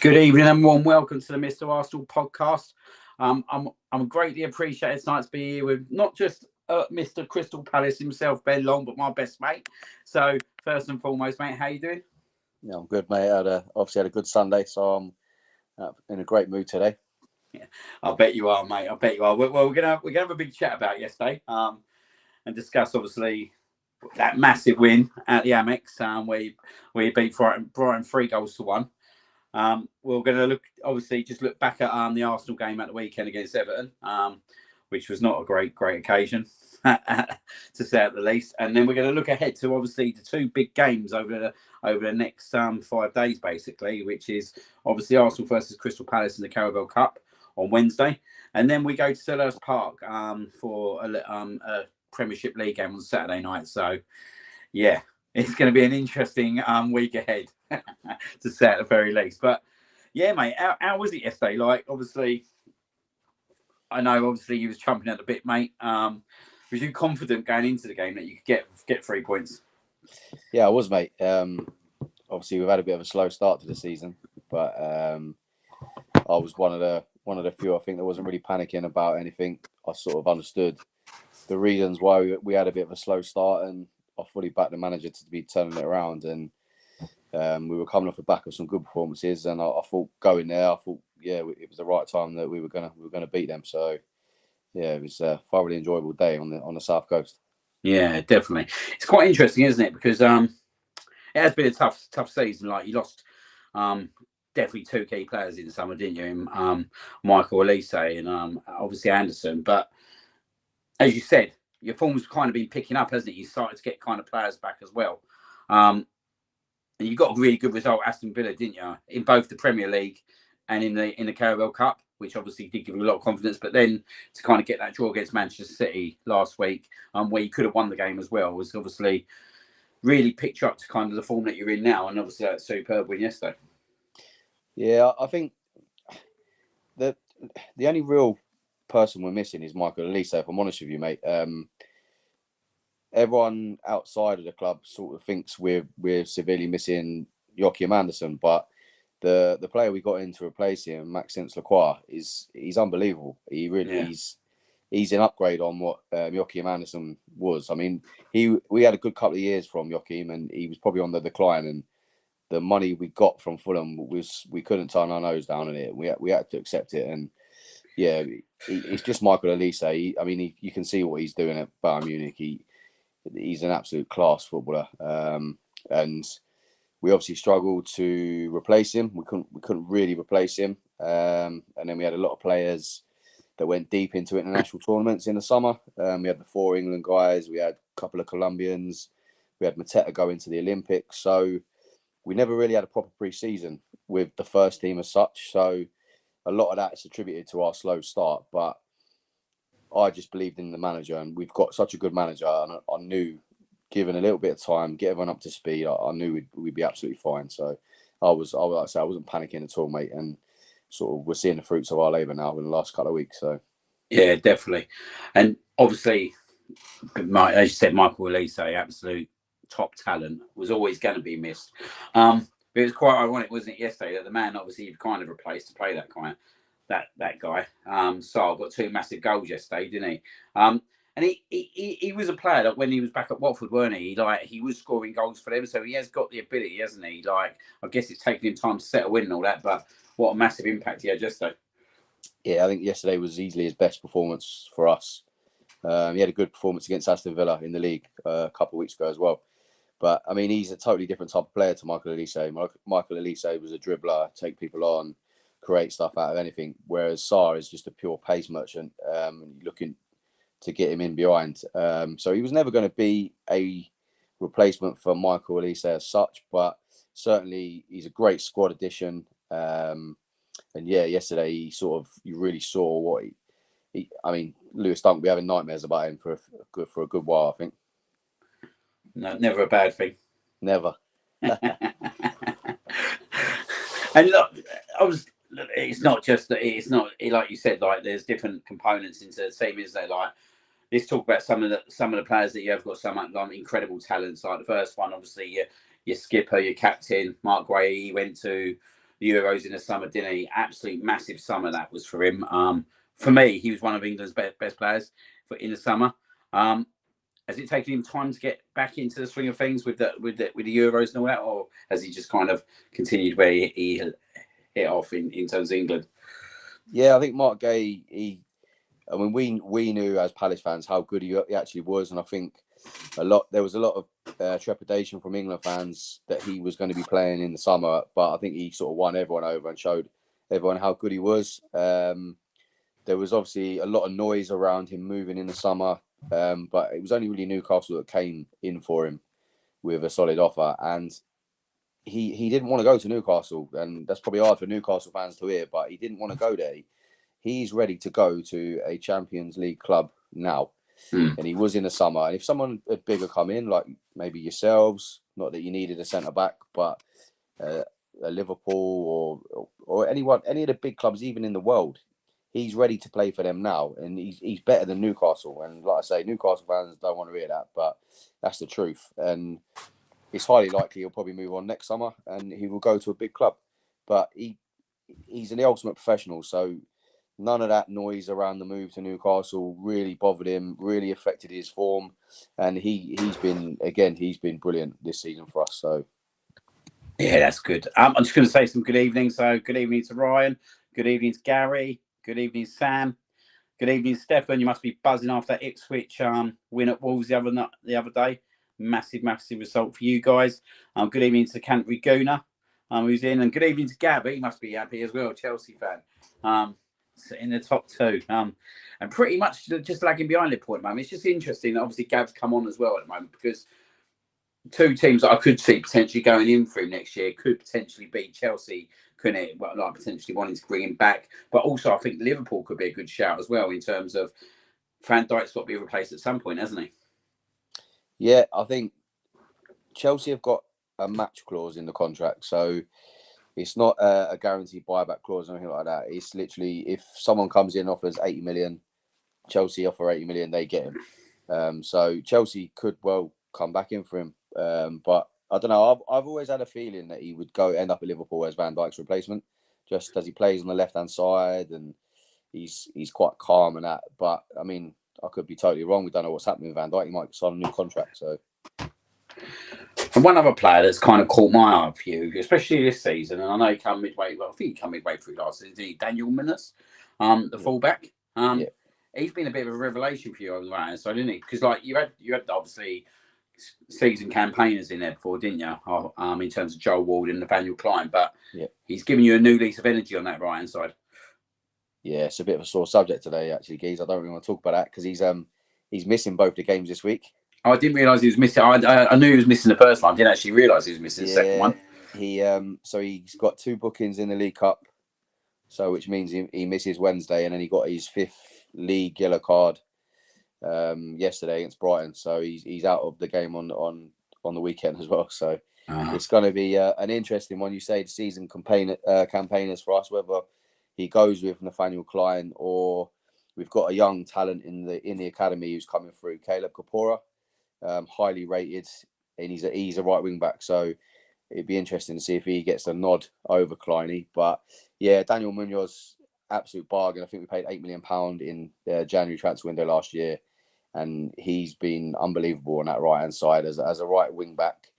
Good evening and warm welcome to the Mr. Arsenal podcast. I'm greatly appreciated tonight to be here with not just Mr. Crystal Palace himself, Ben Long, but my best mate. So first and foremost, mate, how you doing? Yeah, I'm good, mate. Obviously had a good Sunday, so I'm in a great mood today. Yeah, I bet you are, mate. I bet you are. Well, we're gonna have a big chat about yesterday, and discuss obviously that massive win at the Amex, where you beat Brighton 3-1. We're going to look back at the Arsenal game at the weekend against Everton, which was not a great occasion to say at the least. And then we're going to look ahead to obviously the two big games over the next 5 days, basically, which is obviously Arsenal versus Crystal Palace in the Carabao Cup on Wednesday, and then we go to Selhurst Park for a Premiership League game on Saturday night. So, yeah. It's going to be an interesting week ahead, to say at the very least. But yeah, mate, how was it yesterday? Like, obviously, I know obviously you was chomping at the bit, mate. Was you confident going into the game that you could get 3 points? Yeah, I was, mate. Obviously, we've had a bit of a slow start to the season, but I was one of the few, I think, that wasn't really panicking about anything. I sort of understood the reasons why we had a bit of a slow start, and I fully backed the manager to be turning it around. And we were coming off the back of some good performances, and I thought going there, it was the right time that we were gonna beat them. So yeah, it was a thoroughly enjoyable day on the South Coast. Yeah, definitely. It's quite interesting, isn't it? Because it has been a tough season. Like, you lost definitely two key players in the summer, didn't you? Michael Elise and obviously Anderson. But as you said, your form's kind of been picking up, hasn't it? You started to get kind of players back as well. And you got a really good result, Aston Villa, didn't you? In both the Premier League and in the Carabao Cup, which obviously did give you a lot of confidence. But then to kind of get that draw against Manchester City last week, where you could have won the game as well, was obviously really picked you up to kind of the form that you're in now. And obviously that superb win yesterday. Yeah, I think the only real person we're missing is Michael Elise, if I'm honest with you, mate. Everyone outside of the club sort of thinks we're severely missing Joachim Anderson, but the player we got in to replace him, Maxence Lacroix, he's unbelievable. He really he's an upgrade on what Joachim Anderson was. I mean, we had a good couple of years from Joachim, and he was probably on the decline. And the money we got from Fulham we couldn't turn our nose down on it. We had to accept it. And yeah, it's just Michael Elise. You can see what he's doing at Bayern Munich. He's an absolute class footballer, and we obviously struggled to replace him. We couldn't really replace him, and then we had a lot of players that went deep into international tournaments in the summer. We had the 4 England guys, we had a couple of Colombians, we had Mateta go into the Olympics. So we never really had a proper pre-season with the first team as such. So a lot of that is attributed to our slow start, but I just believed in the manager, and we've got such a good manager. And I knew, given a little bit of time, get everyone up to speed, I knew we'd be absolutely fine. So I wasn't panicking at all, mate. And sort of we're seeing the fruits of our labour now in the last couple of weeks. So yeah, definitely. And obviously, as you said, Michael Elise, absolute top talent, was always going to be missed. But it was quite ironic, wasn't it, yesterday, that the man obviously you've kind of replaced to play that guy. Saul got 2 massive goals yesterday, didn't he? And he was a player that when he was back at Watford, weren't he? He was scoring goals for them, so he has got the ability, hasn't he? Like, I guess it's taken him time to settle in and all that, but what a massive impact he had yesterday. Yeah, I think yesterday was easily his best performance for us. He had a good performance against Aston Villa in the league a couple of weeks ago as well. But I mean, he's a totally different type of player to Michael Elise. Michael Elise was a dribbler, take people on, create stuff out of anything, whereas Sarr is just a pure pace merchant, looking to get him in behind. So he was never going to be a replacement for Michael Elise as such, but certainly he's a great squad addition. And yeah, yesterday you really saw what Lewis Dunk will be having nightmares about him for a good while, I think. No, never a bad thing. Never. And look, it's not just that. It's not like you said. Like, there's different components into the team, isn't there? Like, let's talk about some of the players that you have got some incredible talents. Like the first one, obviously, your skipper, your captain, Mark Gray. He went to the Euros in the summer, didn't he? Absolute massive summer that was for him. For me, he was one of England's best players in the summer. Has it taken him time to get back into the swing of things with the Euros and all that, or has he just kind of continued where he hit off in terms of England? Yeah, I think Mark Gay. I mean, we knew as Palace fans how good he actually was, and I think there was a lot of trepidation from England fans that he was going to be playing in the summer. But I think he sort of won everyone over and showed everyone how good he was. There was obviously a lot of noise around him moving in the summer, but it was only really Newcastle that came in for him with a solid offer, and he didn't want to go to Newcastle, and that's probably hard for Newcastle fans to hear, but he didn't want to go there. He's ready to go to a Champions League club now. And he was in the summer. And if someone had bigger come in, like maybe yourselves, not that you needed a centre back, but a Liverpool or anyone, any of the big clubs, even in the world, he's ready to play for them now. And he's better than Newcastle. And like I say, Newcastle fans don't want to hear that, but that's the truth. And it's highly likely he'll probably move on next summer and he will go to a big club. But he's the ultimate professional, so none of that noise around the move to Newcastle really bothered him, really affected his form. And he's been brilliant this season for us. So, yeah, that's good. I'm just going to say some good evening. So, good evening to Ryan. Good evening to Gary. Good evening, Sam. Good evening, Stefan. You must be buzzing after that Ipswich win at Wolves the other day. Massive result for you guys. Good evening to Canterbury Gooner, who's in. And good evening to Gabby. He must be happy as well, Chelsea fan. In the top two, and pretty much just lagging behind Liverpool at the moment. It's just interesting. Obviously, Gav's come on as well at the moment because two teams that I could see potentially going in for him next year could potentially be Chelsea, couldn't it? Well, like potentially wanting to bring him back, but also I think Liverpool could be a good shout as well in terms of Van Dijk's got to be replaced at some point, hasn't he? Yeah, I think Chelsea have got a match clause in the contract, so it's not a guaranteed buyback clause or anything like that. It's literally if someone comes in and offers 80 million, Chelsea offer 80 million, they get him. So Chelsea could well come back in for him. But I don't know. I've always had a feeling that he would end up at Liverpool as Van Dijk's replacement, just as he plays on the left-hand side and he's quite calm and that. But I mean, I could be totally wrong. We don't know what's happening with Van Dijk. He might sign a new contract. So. And one other player that's kind of caught my eye for you, especially this season, and I know he came midway. Well, I think he came midway through last season. Daniel Munoz, the fullback. He's been a bit of a revelation for you over the right side, didn't he? Because like you had obviously season campaigners in there before, didn't you? In terms of Joel Ward and Nathaniel Klein, but he's given you a new lease of energy on that right hand side. Yeah, it's a bit of a sore subject today, actually, Geez. I don't really want to talk about that because he's missing both the games this week. Oh, I didn't realise he was missing. I knew he was missing the first one. I didn't actually realise he was missing the second one. So he's got 2 bookings in the League Cup, so which means he misses Wednesday, and then he got his 5th league yellow card yesterday against Brighton. So he's out of the game on the weekend as well. So it's going to be an interesting one. You say the season campaigners for us, whether he goes with Nathaniel Klein or we've got a young talent in the academy who's coming through, Caleb Kapora. Highly rated, and he's a right wing back, so it'd be interesting to see if he gets a nod over Kleiny. But yeah, Daniel Munoz, absolute bargain. I think we paid £8 million in the January transfer window last year, and he's been unbelievable on that right hand side as a right wing back.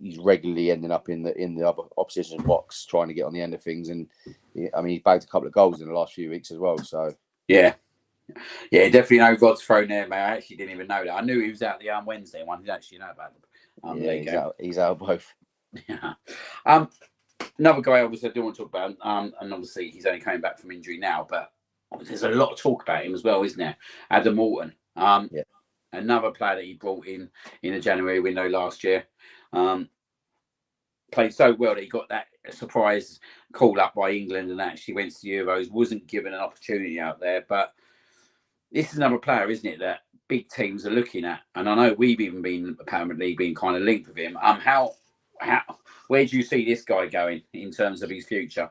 He's regularly ending up in the other opposition box trying to get on the end of things, and I mean he's bagged a couple of goals in the last few weeks as well. So yeah, definitely no gods thrown there, mate. I actually didn't even know that. I knew he was out the Wednesday one. I didn't actually know about them. He's out both. Yeah. Another guy, obviously, I do want to talk about, and obviously he's only coming back from injury now, but there's a lot of talk about him as well, isn't there? Adam Morton. Another player that he brought in the January window last year. Played so well that he got that surprise call up by England and actually went to the Euros. Wasn't given an opportunity out there, but this is another player, isn't it, that big teams are looking at? And I know we've even been apparently been kind of linked with him. Where do you see this guy going in terms of his future?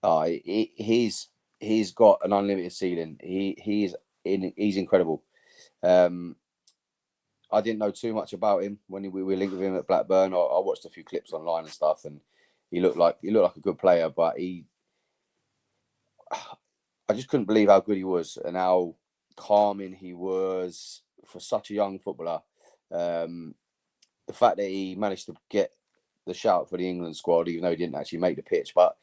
He's got an unlimited ceiling. He's incredible. I didn't know too much about him when we were linked with him at Blackburn. I watched a few clips online and stuff, and he looked like a good player, but I just couldn't believe how good he was and how calming he was for such a young footballer. The fact that he managed to get the shout for the England squad, even though he didn't actually make the pitch, but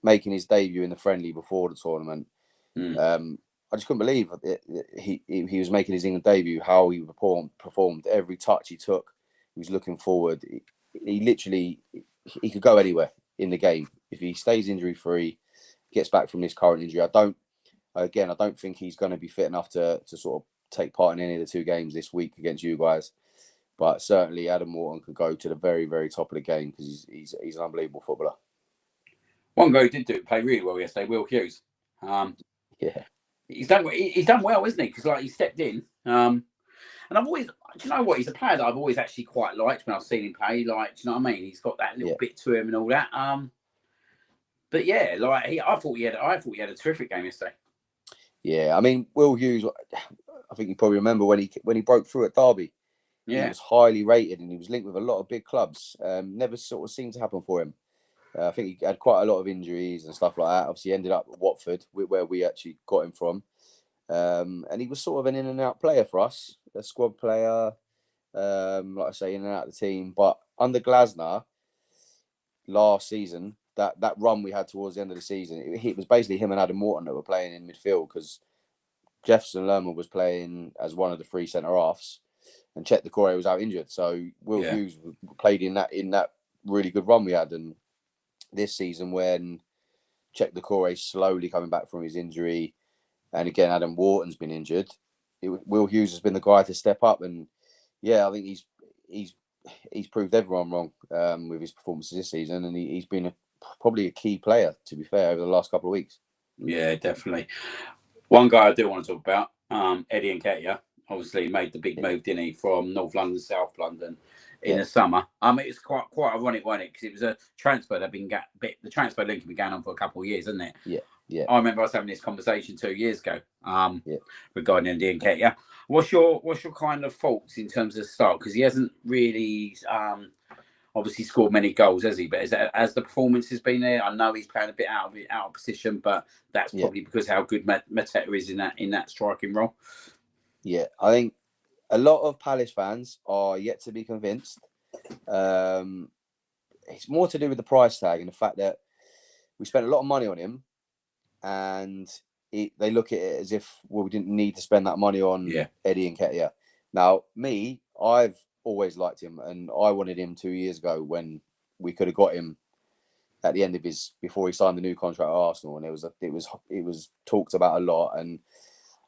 making his debut in the friendly before the tournament. I just couldn't believe he was making his England debut, how he performed. Every touch he took, he was looking forward. He literally, he could go anywhere in the game. If he stays injury free, gets back from this current injury, I don't think he's going to be fit enough to sort of take part in any of the 2 games this week against you guys. But certainly Adam Wharton could go to the very, very top of the game because he's an unbelievable footballer. One guy who did play really well yesterday, Will Hughes. Yeah. He's done well, isn't he? Because like he stepped in. And I've always, do you know what? He's a player that I've always actually quite liked when I've seen him play. Like, do you know what I mean? He's got that little bit to him and all that. But yeah, like I thought he had a terrific game yesterday. Yeah, I mean, Will Hughes, I think you probably remember when he broke through at Derby. Yeah. He was highly rated and he was linked with a lot of big clubs. Never sort of seemed to happen for him. I think he had quite a lot of injuries and stuff like that. Obviously, he ended up at Watford, where we actually got him from. And he was sort of an in and out player for us, a squad player, like I say, in and out of the team. But under Glasner last season, that run we had towards the end of the season, it was basically him and Adam Wharton that were playing in midfield because Jefferson Lerman was playing as one of the 3 centre halves, and Chet Decore was out injured. So Will Hughes played in that really good run we had. And this season, when Chet Decore slowly coming back from his injury, and again Adam Wharton's been injured, Will Hughes has been the guy to step up. And yeah, I think he's proved everyone wrong with his performances this season, and he's been probably a key player, to be fair, over the last couple of weeks. Yeah, definitely. One guy I do want to talk about, Eddie Nketiah, obviously made the big move, didn't he, from North London, South London in the summer. It's quite ironic, wasn't it? Because it was a transfer the transfer link had been going on for a couple of years, hasn't it? Yeah. I remember us having this conversation 2 years ago regarding Eddie Nketiah. What's your kind of thoughts in terms of start? Because he hasn't really obviously scored many goals, has he? But as the performance has been there, I know he's playing a bit out of position, but that's probably because how good Mateta is in that striking role. Yeah, I think a lot of Palace fans are yet to be convinced. It's more to do with the price tag and the fact that we spent a lot of money on him, and they look at it as if we didn't need to spend that money on Eddie Nketiah. Now, I've always liked him, and I wanted him 2 years ago when we could have got him at the end of before he signed the new contract at Arsenal, and it was talked about a lot, and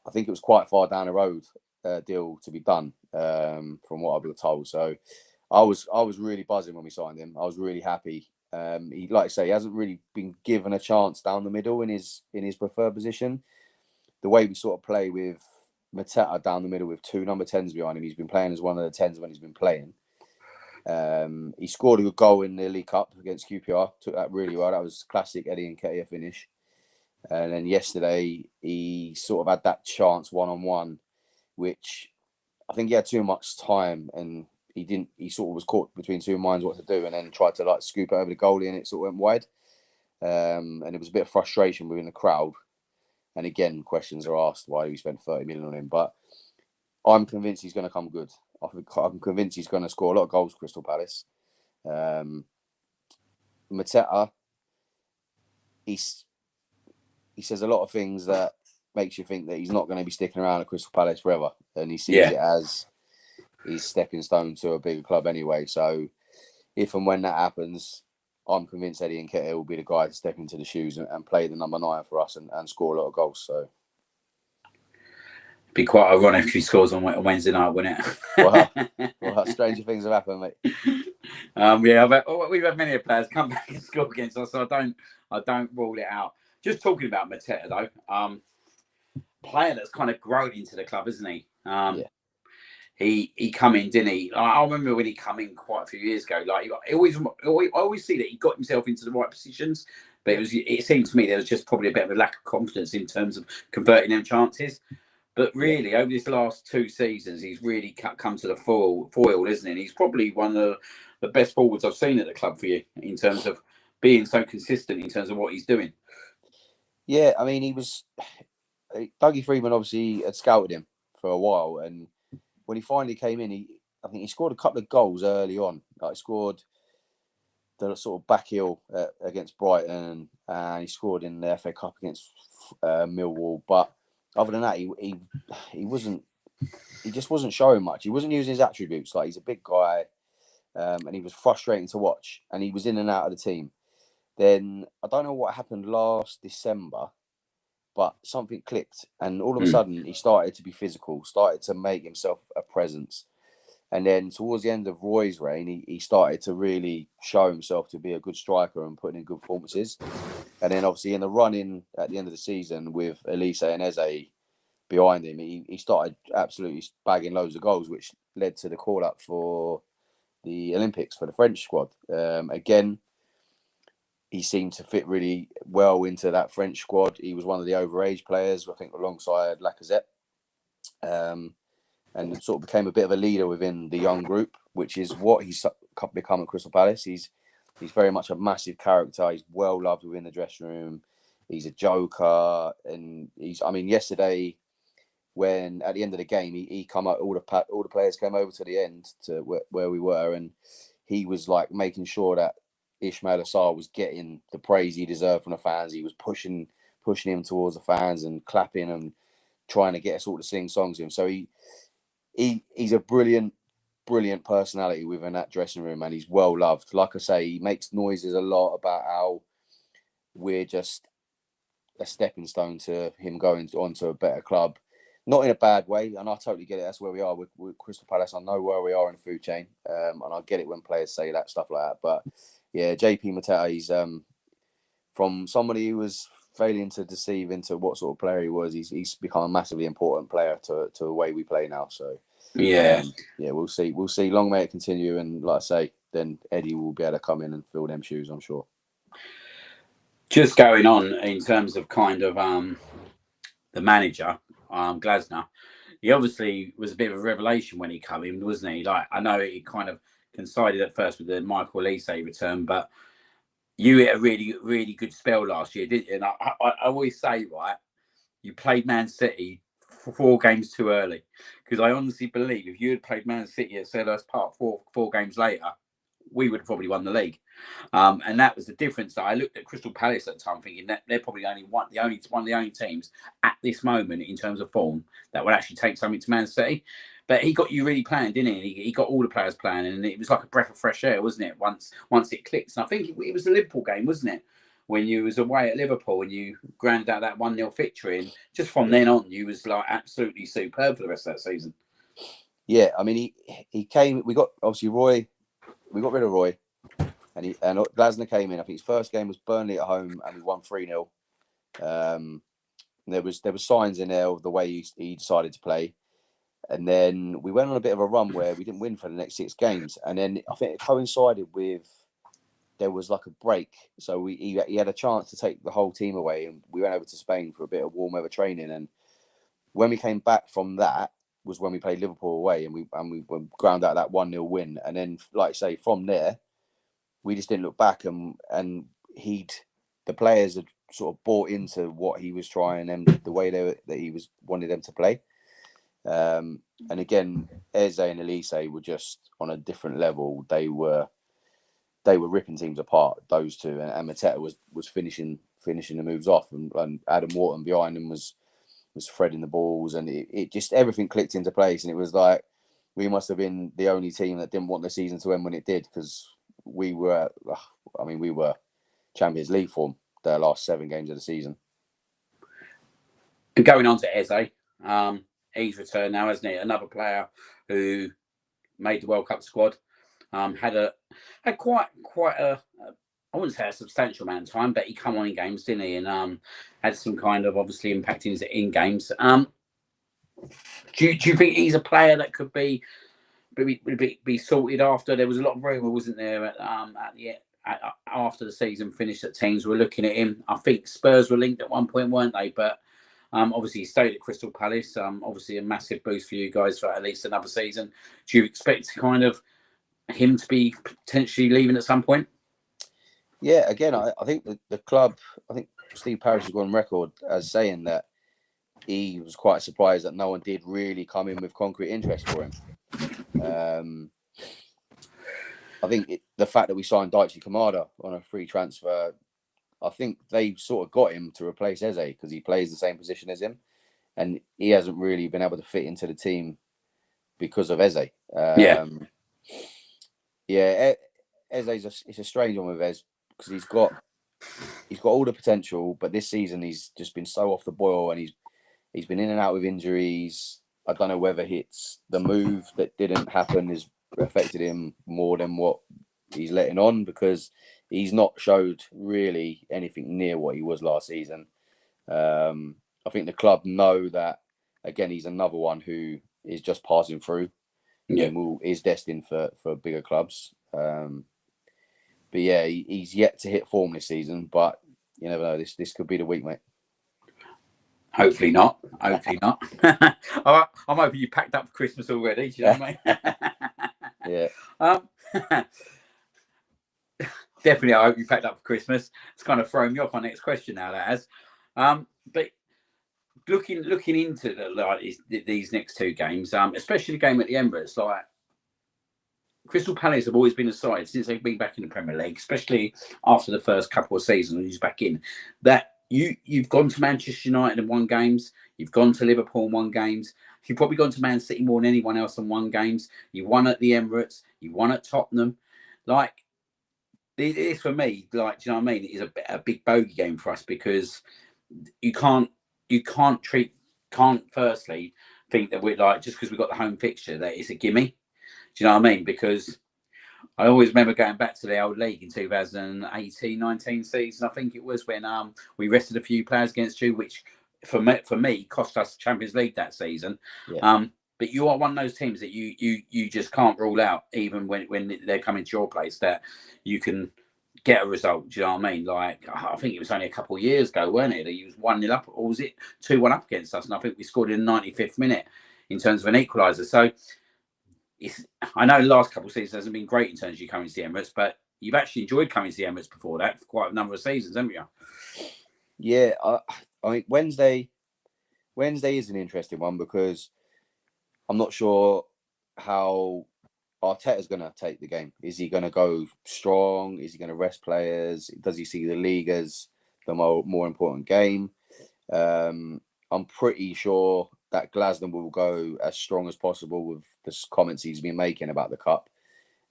I think it was quite far down the road deal to be done from what I've been told. So I was really buzzing when we signed him. I was really happy. He, like I say, he hasn't really been given a chance down the middle in his preferred position. The way we sort of play with Mateta down the middle with 2 number 10s behind him, he's been playing as one of the 10s when he's been playing. He scored a good goal in the League Cup against QPR. Took that really well. That was classic Eddie Nketiah finish. And then yesterday, he sort of had that chance one-on-one, which I think he had too much time and he sort of was caught between 2 minds what to do, and then tried to scoop it over the goalie and it sort of went wide. And it was a bit of frustration within the crowd. And again, questions are asked why we spent 30 million on him. But I'm convinced he's going to come good. I'm convinced he's going to score a lot of goals for Crystal Palace. Mateta, he says a lot of things that makes you think that he's not going to be sticking around at Crystal Palace forever. And he sees it as his stepping stone to a bigger club anyway. So if and when that happens, I'm convinced Eddie Nketiah will be the guy to step into the shoes and play the number 9 for us and score a lot of goals. So be quite ironic if he scores on Wednesday night, wouldn't it? Well, stranger things have happened, mate. We've had many players come back and score against us, so I don't rule it out. Just talking about Mateta though, player that's kind of grown into the club, isn't he? He come in, didn't he? I remember when he come in quite a few years ago. I always see that he got himself into the right positions, but it seemed to me there was just probably a bit of a lack of confidence in terms of converting them chances. But really, over these last 2 seasons, he's really come to the foil, isn't he? And he's probably one of the best forwards I've seen at the club for you in terms of being so consistent in terms of what he's doing. Yeah, I mean, Dougie Freeman obviously had scouted him for a while, and when he finally came in, I think he scored a couple of goals early on. Like, he scored the sort of back heel against Brighton, and he scored in the FA Cup against Millwall. But other than that, he wasn't. He just wasn't showing much. He wasn't using his attributes. Like, he's a big guy, and he was frustrating to watch. And he was in and out of the team. Then I don't know what happened last December, but something clicked, and all of a sudden he started to be physical, started to make himself a presence. And then towards the end of Roy's reign, he started to really show himself to be a good striker and putting in good performances. And then obviously in the run-in at the end of the season with Elise and Eze behind him, he started absolutely bagging loads of goals, which led to the call-up for the Olympics for the French squad. Again, he seemed to fit really well into that French squad. He was one of the overage players, I think, alongside Lacazette. And sort of became a bit of a leader within the young group, which is what he's become at Crystal Palace. He's very much a massive character. He's well loved within the dressing room. He's a joker, and yesterday, when at the end of the game, he come out, all the players came over to the end to where we were, and he was like making sure that Ismail Assar was getting the praise he deserved from the fans. He was pushing him towards the fans and clapping and trying to get us all to sing songs to him. So he's a brilliant personality within that dressing room, and he's well loved. Like I say, he makes noises a lot about how we're just a stepping stone to him going on to a better club. Not in a bad way, and I totally get it. That's where we are with Crystal Palace. I know where we are in the food chain, and I get it when players say that stuff like that. But yeah, JP Mateta, he's from somebody who was failing to deceive into what sort of player he was. He's become a massively important player to the way we play now. So we'll see. We'll see. Long may it continue, and like I say, then Eddie will be able to come in and fill them shoes, I'm sure. Just going on in terms of kind of the manager, Glasner, he obviously was a bit of a revelation when he came in, wasn't he? Like, I know he kind of coincided at first with the Michael Elise return, but you hit a really, really good spell last year, didn't you? And I always say, right, you played Man City 4 games too early, because I honestly believe if you had played Man City at Selhurst Park 4 games later, we would have probably won the league. And that was the difference. That I looked at Crystal Palace at the time thinking that they're probably one of the only teams at this moment in terms of form that would actually take something to Man City. But he got you really playing, didn't he? He got all the players playing, and it was like a breath of fresh air, wasn't it? Once it clicked. And I think it was the Liverpool game, wasn't it? When you was away at Liverpool and you ground out that 1-0 victory, and just from then on, you was like absolutely superb for the rest of that season. Yeah, I mean, he came. We got obviously Roy. We got rid of Roy, and Glasner came in. I think his first game was Burnley at home, and we won 3-0. There was signs in there of the way he decided to play, and then we went on a bit of a run where we didn't win for the next 6 games, and then I think it coincided with there was like a break, so he had a chance to take the whole team away, and we went over to Spain for a bit of warm weather training, and when we came back from that was when we played Liverpool away, and we ground out that 1-0 win, and then like I say, from there we just didn't look back, and the players had sort of bought into what he was trying and the way that he was wanted them to play. And again, Eze and Elise were just on a different level. They were ripping teams apart, those two, and Mateta was finishing the moves off, and Adam Wharton behind him was threading the balls, and it just everything clicked into place, and it was like we must have been the only team that didn't want the season to end when it did, because we were Champions League form the last 7 games of the season. And going on to Eze, he's returned now, hasn't he? Another player who made the World Cup squad, had quite a I wouldn't say a substantial amount of time, but he come on in games, didn't he? And had some kind of obviously impact in games. Do you think he's a player that could be sorted after? There was a lot of rumour, wasn't there, after the season finished, that teams were looking at him. I think Spurs were linked at one point, weren't they? But obviously he stayed at Crystal Palace. Obviously a massive boost for you guys for at least another season. Do you expect kind of him to be potentially leaving at some point? Yeah, again, I think the club, I think Steve Parish has gone on record as saying that he was quite surprised that no one did really come in with concrete interest for him. I think the fact that we signed Daichi Kamada on a free transfer, I think they sort of got him to replace Eze because he plays the same position as him, and he hasn't really been able to fit into the team because of Eze. It's a strange one with Eze because he's got all the potential, but this season he's just been so off the boil, and he's been in and out with injuries. I don't know whether it's the move that didn't happen has affected him more than what he's letting on, because he's not showed really anything near what he was last season. I think the club know that, again, he's another one who is just passing through and is destined for bigger clubs. But yeah, he's yet to hit form this season, but you never know. This could be the week, mate. Hopefully not. Hopefully not. I'm hoping you packed up for Christmas already. Do you know what I mean? Yeah. Definitely, I hope you packed up for Christmas. It's kind of thrown me off my next question now, that has. But looking into these next two games, especially the game at the Emirates, like Crystal Palace have always been a side since they've been back in the Premier League, especially after the first couple of seasons when he's back in, that you've gone to Manchester United and won games, you've gone to Liverpool and won games, you've probably gone to Man City more than anyone else and won games. You won at the Emirates, you won at Tottenham. Like, this for me, like, do you know what I mean? It is a big bogey game for us, because you can't firstly think that we're like, just because we've got the home fixture, that it's a gimme. Do you know what I mean? Because I always remember going back to the old league in 2018-19 season. I think it was when we rested a few players against you, which for me cost us Champions League that season. Yeah. But you are one of those teams that you just can't rule out, even when they're coming to your place, that you can get a result. Do you know what I mean? Like, I think it was only a couple of years ago, weren't it? That you was 1-0 up, or was it 2-1 up against us? And I think we scored in the 95th minute in terms of an equaliser. So I know the last couple of seasons hasn't been great in terms of you coming to the Emirates, but you've actually enjoyed coming to the Emirates before that for quite a number of seasons, haven't you? Yeah, I mean, Wednesday is an interesting one, because I'm not sure how Arteta's going to take the game. Is he going to go strong? Is he going to rest players? Does he see the league as the more important game? I'm pretty sure that Glasner will go as strong as possible with the comments he's been making about the cup,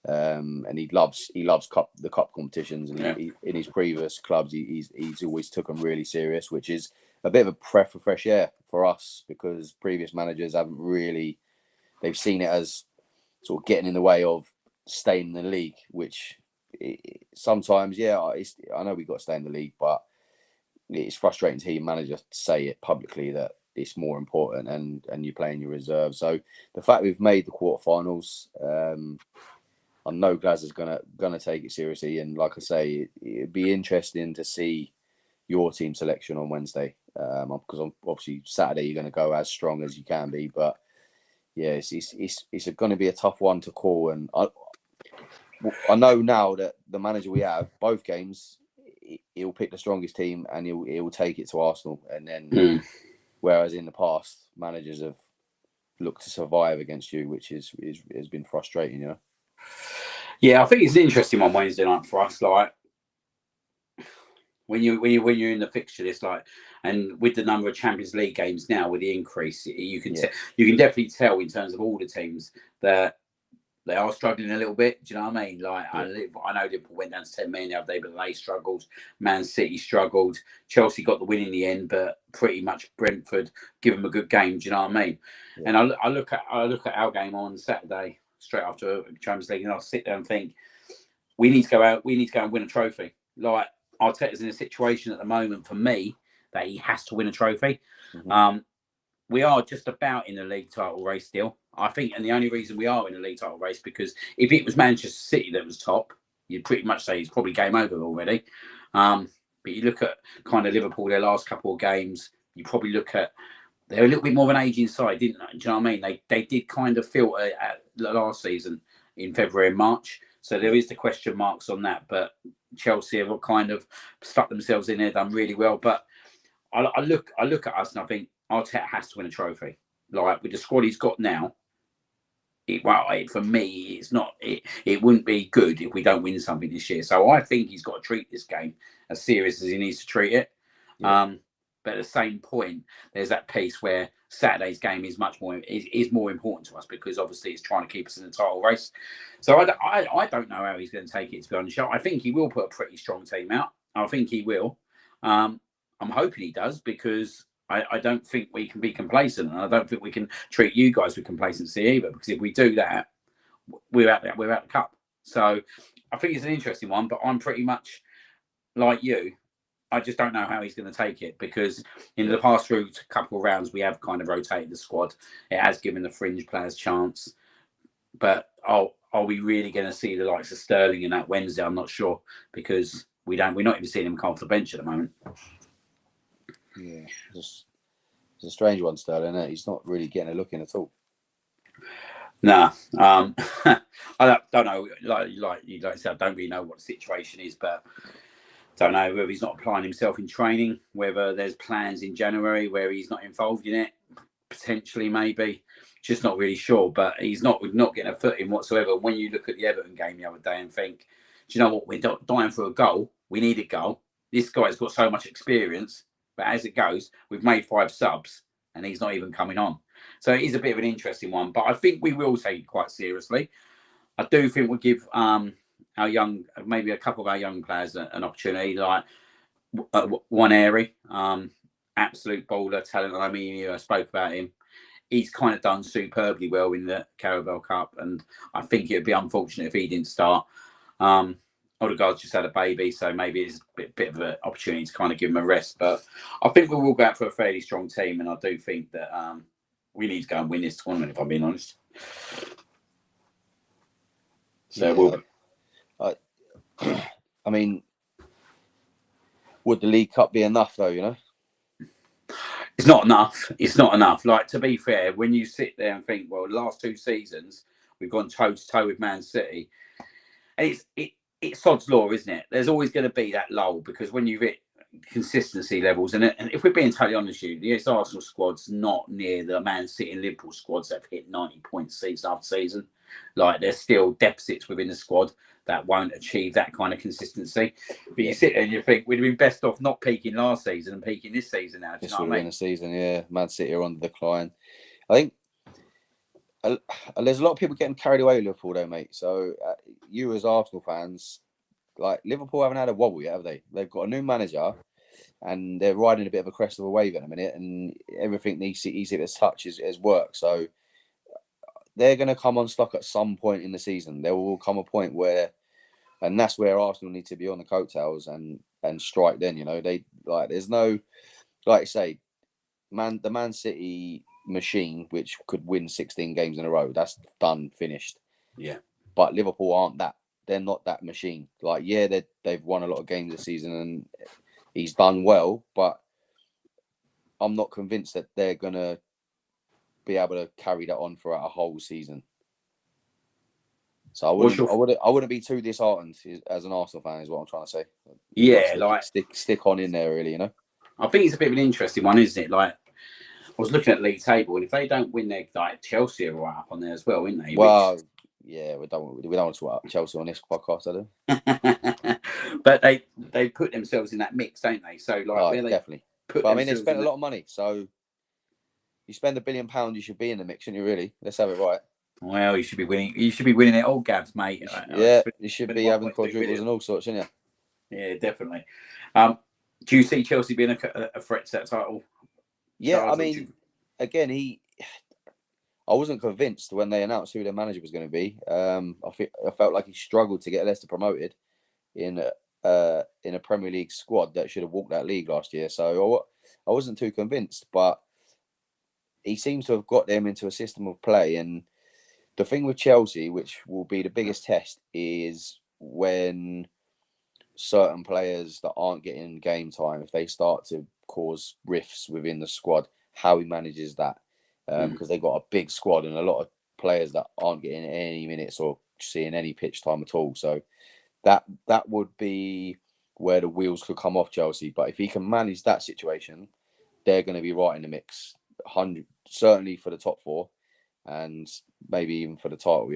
and he loves the cup competitions. And in his previous clubs, he's always took them really serious, which is a bit of a breath of fresh air for us, because previous managers haven't really. They've seen it as sort of getting in the way of staying in the league, which sometimes, I know we've got to stay in the league, but it's frustrating to hear your manager say it publicly that it's more important and you're playing your reserve. So the fact we've made the quarterfinals, I know Glasner's gonna take it seriously, and like I say, it'd be interesting to see your team selection on Wednesday, because obviously Saturday you're going to go as strong as you can be, but yeah, it's going to be a tough one to call. And I know now that the manager we have, both games, he'll pick the strongest team and he'll take it to Arsenal. And then, whereas in the past, managers have looked to survive against you, which has been frustrating, you know. Yeah, I think it's an interesting one Wednesday night for us. Like, when you're in the fixture list, like, and with the number of Champions League games now, with the increase, you can definitely tell in terms of all the teams that they are struggling a little bit. Do you know what I mean? Like, I know Liverpool went down to 10 million the other day, but they struggled. Man City struggled. Chelsea got the win in the end, but pretty much Brentford give them a good game. Do you know what I mean? Yeah. And I look at our game on Saturday straight after Champions League, and I'll sit there and think, we need to go out. We need to go and win a trophy. Like, Arteta's in a situation at the moment, for me, that he has to win a trophy. Mm-hmm. We are just about in the league title race still, I think, and the only reason we are in the league title race, because if it was Manchester City that was top, you'd pretty much say it's probably game over already. But you look at kind of Liverpool, their last couple of games, you probably look at, they're a little bit more of an aging side, didn't they? Do you know what I mean? They did kind of filter at last season in February and March. So there is the question marks on that. But Chelsea have kind of stuck themselves in there, done really well. But I look at us and I think Arteta has to win a trophy. Like with the squad he's got now, for me, it's not. It wouldn't be good if we don't win something this year. So I think he's got to treat this game as serious as he needs to treat it. Yeah. But at the same point, there's that piece where Saturday's game is more important to us because obviously it's trying to keep us in the title race. So I don't know how he's going to take it, to be honest. I think he will put a pretty strong team out. I think he will. I'm hoping he does because I don't think we can be complacent, and I don't think we can treat you guys with complacency either. Because if we do that, we're out the cup. So I think it's an interesting one, but I'm pretty much like you. I just don't know how he's going to take it because in the past through a couple of rounds, we have kind of rotated the squad. It has given the fringe players chance, but are we really going to see the likes of Sterling in that Wednesday? I'm not sure because we're not even seeing him come off the bench at the moment. Yeah, it's a strange one, Sterling. Isn't it? He's not really getting a look in at all. Nah, I don't know. Like I said, I don't really know what the situation is, but don't know whether he's not applying himself in training, whether there's plans in January where he's not involved in it. Potentially, maybe. Just not really sure. But he's not getting a foot in whatsoever. When you look at the Everton game the other day and think, do you know what? We're dying for a goal. We need a goal. This guy's got so much experience. But as it goes, we've made 5 subs and he's not even coming on. So it is a bit of an interesting one. But I think we will take it quite seriously. I do think we'll give maybe a couple of our young players an opportunity, like one Airy, absolute baller, talent. I mean, I spoke about him. He's kind of done superbly well in the Carabao Cup, and I think it would be unfortunate if he didn't start. Odegaard's just had a baby, so maybe it's a bit of an opportunity to kind of give him a rest. But I think we will go out for a fairly strong team, and I do think that we need to go and win this tournament, if I'm being honest. So I mean, would the League Cup be enough, though, you know? It's not enough. It's not enough. Like, to be fair, when you sit there and think, well, the last 2 seasons, we've gone toe-to-toe with Man City, and it's sod's law, isn't it? There's always going to be that lull because when you've hit consistency levels, and if we're being totally honest with you, the Arsenal squad's not near the Man City and Liverpool squads that have hit 90 points season after season. Like, there's still deficits within the squad that won't achieve that kind of consistency. But you sit there and you think we'd have been best off not peaking last season and peaking this season now. This would have been a season, yeah. Man City are on the decline. I think there's a lot of people getting carried away with Liverpool, though, mate. So you as Arsenal fans, like, Liverpool haven't had a wobble yet, have they? They've got a new manager and they're riding a bit of a crest of a wave in a minute, and everything easy to touch is work. So they're going to come unstuck at some point in the season. There will come a point where, and that's where Arsenal need to be on the coattails and strike. Then, you know, there's no, like I say, the Man City machine, which could win 16 games in a row. That's done, finished. Yeah. But Liverpool aren't that. They're not that machine. Like, yeah, they've won a lot of games this season and he's done well, but I'm not convinced that they're gonna be able to carry that on throughout a whole season. So I wouldn't be too disheartened as an Arsenal fan, is what I'm trying to say. Yeah, stick on in there, really, you know. I think it's a bit of an interesting one, isn't it? Like, I was looking at the league table, and if they don't win, like Chelsea are right up on there as well, aren't they? Well, yeah, we don't want to talk about Chelsea on this podcast, I do. But they put themselves in that mix, don't they? So definitely. But I mean, they spent a lot of money, so you spend £1 billion, you should be in the mix, shouldn't you? Really, let's have it right. Well, you should be winning. You should be winning it all, Gabs, mate. Yeah, you should be having quadruples and all sorts, shouldn't you? Yeah, definitely. Do you see Chelsea being a threat to that title? Yeah, I mean, again, I wasn't convinced when they announced who their manager was going to be. I felt like he struggled to get Leicester promoted in a Premier League squad that should have walked that league last year. So I wasn't too convinced, but he seems to have got them into a system of play. And the thing with Chelsea, which will be the biggest test, is when certain players that aren't getting game time, if they start to cause rifts within the squad, how he manages that. Because they've got a big squad and a lot of players that aren't getting any minutes or seeing any pitch time at all. So that would be where the wheels could come off Chelsea. But if he can manage that situation, they're going to be right in the mix, 100 certainly for the top four, and maybe even for the title.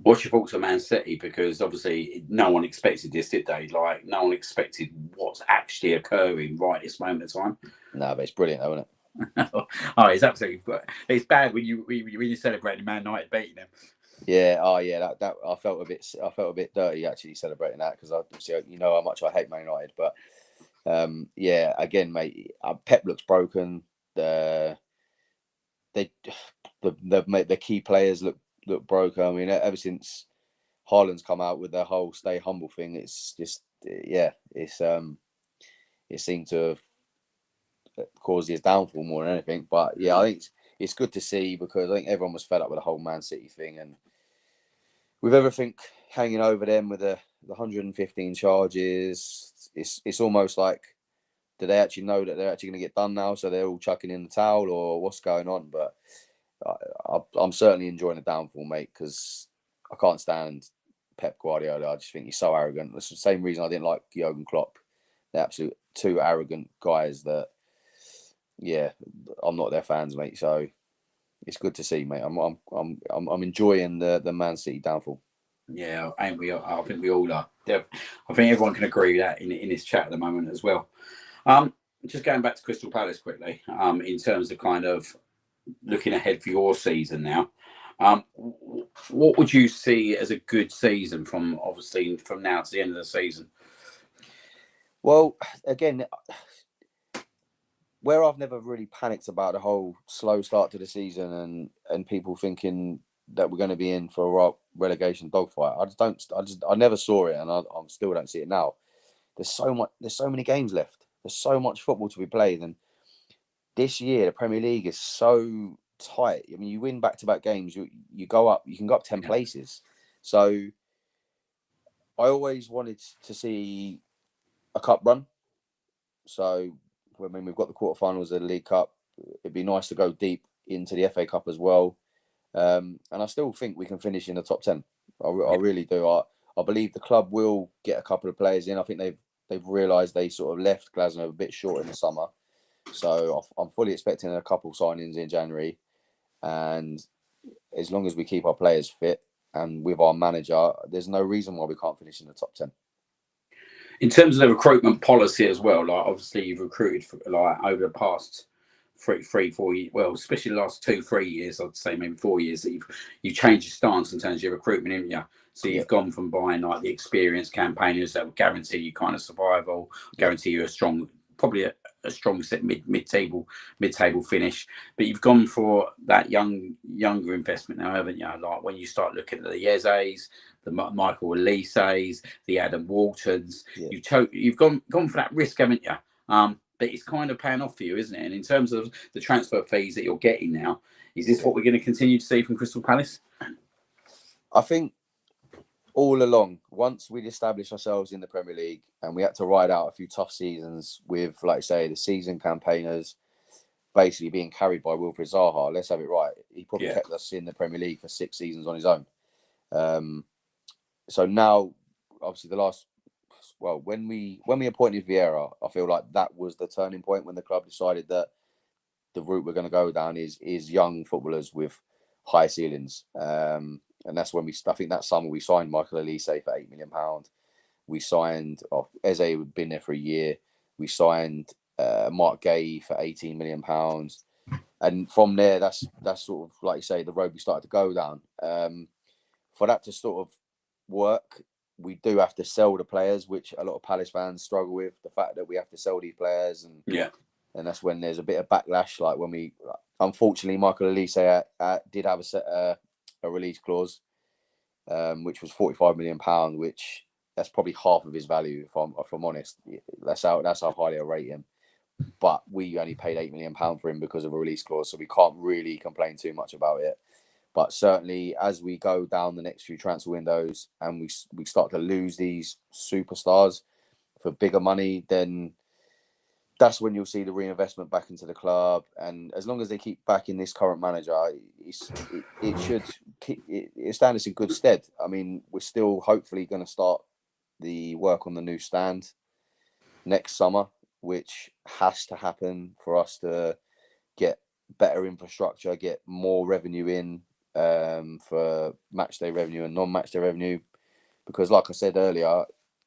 What's your thoughts on Man City? Because obviously no one expected this, did they? Like, no one expected what's actually occurring right this moment of time. No, but it's brilliant, though, isn't it? Oh, it's absolutely. It's bad when you celebrate Man United beating them. Yeah. Oh, yeah. That I felt a bit dirty actually celebrating that, because obviously how much I hate Man United. But yeah, again, mate, Pep looks broken. The key players look broken. I mean, ever since Haaland's come out with the whole stay humble thing, it's just it seemed to have caused his downfall more than anything. But yeah, I think it's good to see, because I think everyone was fed up with the whole Man City thing, and with everything hanging over them with the 115 charges, it's almost like, do they actually know that they're actually going to get done now? So they're all chucking in the towel, or what's going on? But I'm certainly enjoying the downfall, mate, because I can't stand Pep Guardiola. I just think he's so arrogant. That's the same reason I didn't like Jurgen Klopp. They're absolute two arrogant guys that, yeah, I'm not their fans, mate. So it's good to see, mate. I'm enjoying the Man City downfall. Yeah, ain't we? I think we all are. I think everyone can agree with that in this chat at the moment as well. Just going back to Crystal Palace quickly, in terms of kind of looking ahead for your season now, what would you see as a good season from now to the end of the season? Well, again, where I've never really panicked about the whole slow start to the season and people thinking that we're going to be in for a relegation dogfight, I never saw it, and I still don't see it now. There's so many games left. There's so much football to be played, and this year the Premier League is so tight. I mean, you win back-to-back games, you can go up 10 places. So I always wanted to see a cup run. So when we've got the quarterfinals of the League Cup, it'd be nice to go deep into the FA Cup as well. And I still think we can finish in the top 10. I really do. I believe the club will get a couple of players in. I think they've realised they sort of left Glasgow a bit short in the summer. So I'm fully expecting a couple signings in January. And as long as we keep our players fit and with our manager, there's no reason why we can't finish in the top 10. In terms of the recruitment policy as well, like obviously you've recruited for, like over the past 4 years, well, especially the last 2-3 years, I'd say maybe 4 years, that you've changed your stance in terms of your recruitment, haven't you? So you've gone from buying like the experienced campaigners that will guarantee you kind of survival, guarantee you probably a strong set mid-table finish, but you've gone for that younger investment now, haven't you? Like when you start looking at the Yezes, the Michael Elises, the Adam Waltons, you've gone for that risk, haven't you? But it's kind of paying off for you, isn't it? And in terms of the transfer fees that you're getting now, is this what we're going to continue to see from Crystal Palace? I think all along, once we'd established ourselves in the Premier League and we had to ride out a few tough seasons with, like say, the season campaigners basically being carried by Wilfried Zaha, let's have it right. He probably kept us in the Premier League for 6 seasons on his own. So now, obviously, when we appointed Vieira, I feel like that was the turning point when the club decided that the route we're going to go down is young footballers with high ceilings. And that's when I think that summer we signed Michael Elise for £8 million. We signed Eze, who'd been there for a year. We signed Mark Gay for £18 million. And from there, that's sort of, like you say, the road we started to go down. For that to sort of work, we do have to sell the players, which a lot of Palace fans struggle with. The fact that we have to sell these players, and that's when there's a bit of backlash. Like when unfortunately, Michael Elise did have a release clause, which was £45 million, which that's probably half of his value. If I'm honest, that's how highly I rate him. But we only paid £8 million for him because of a release clause, so we can't really complain too much about it. But certainly, as we go down the next few transfer windows and we start to lose these superstars for bigger money, then that's when you'll see the reinvestment back into the club. And as long as they keep backing this current manager, it should stand us in good stead. I mean, we're still hopefully going to start the work on the new stand next summer, which has to happen for us to get better infrastructure, get more revenue in for match day revenue and non-match day revenue. Because like I said earlier,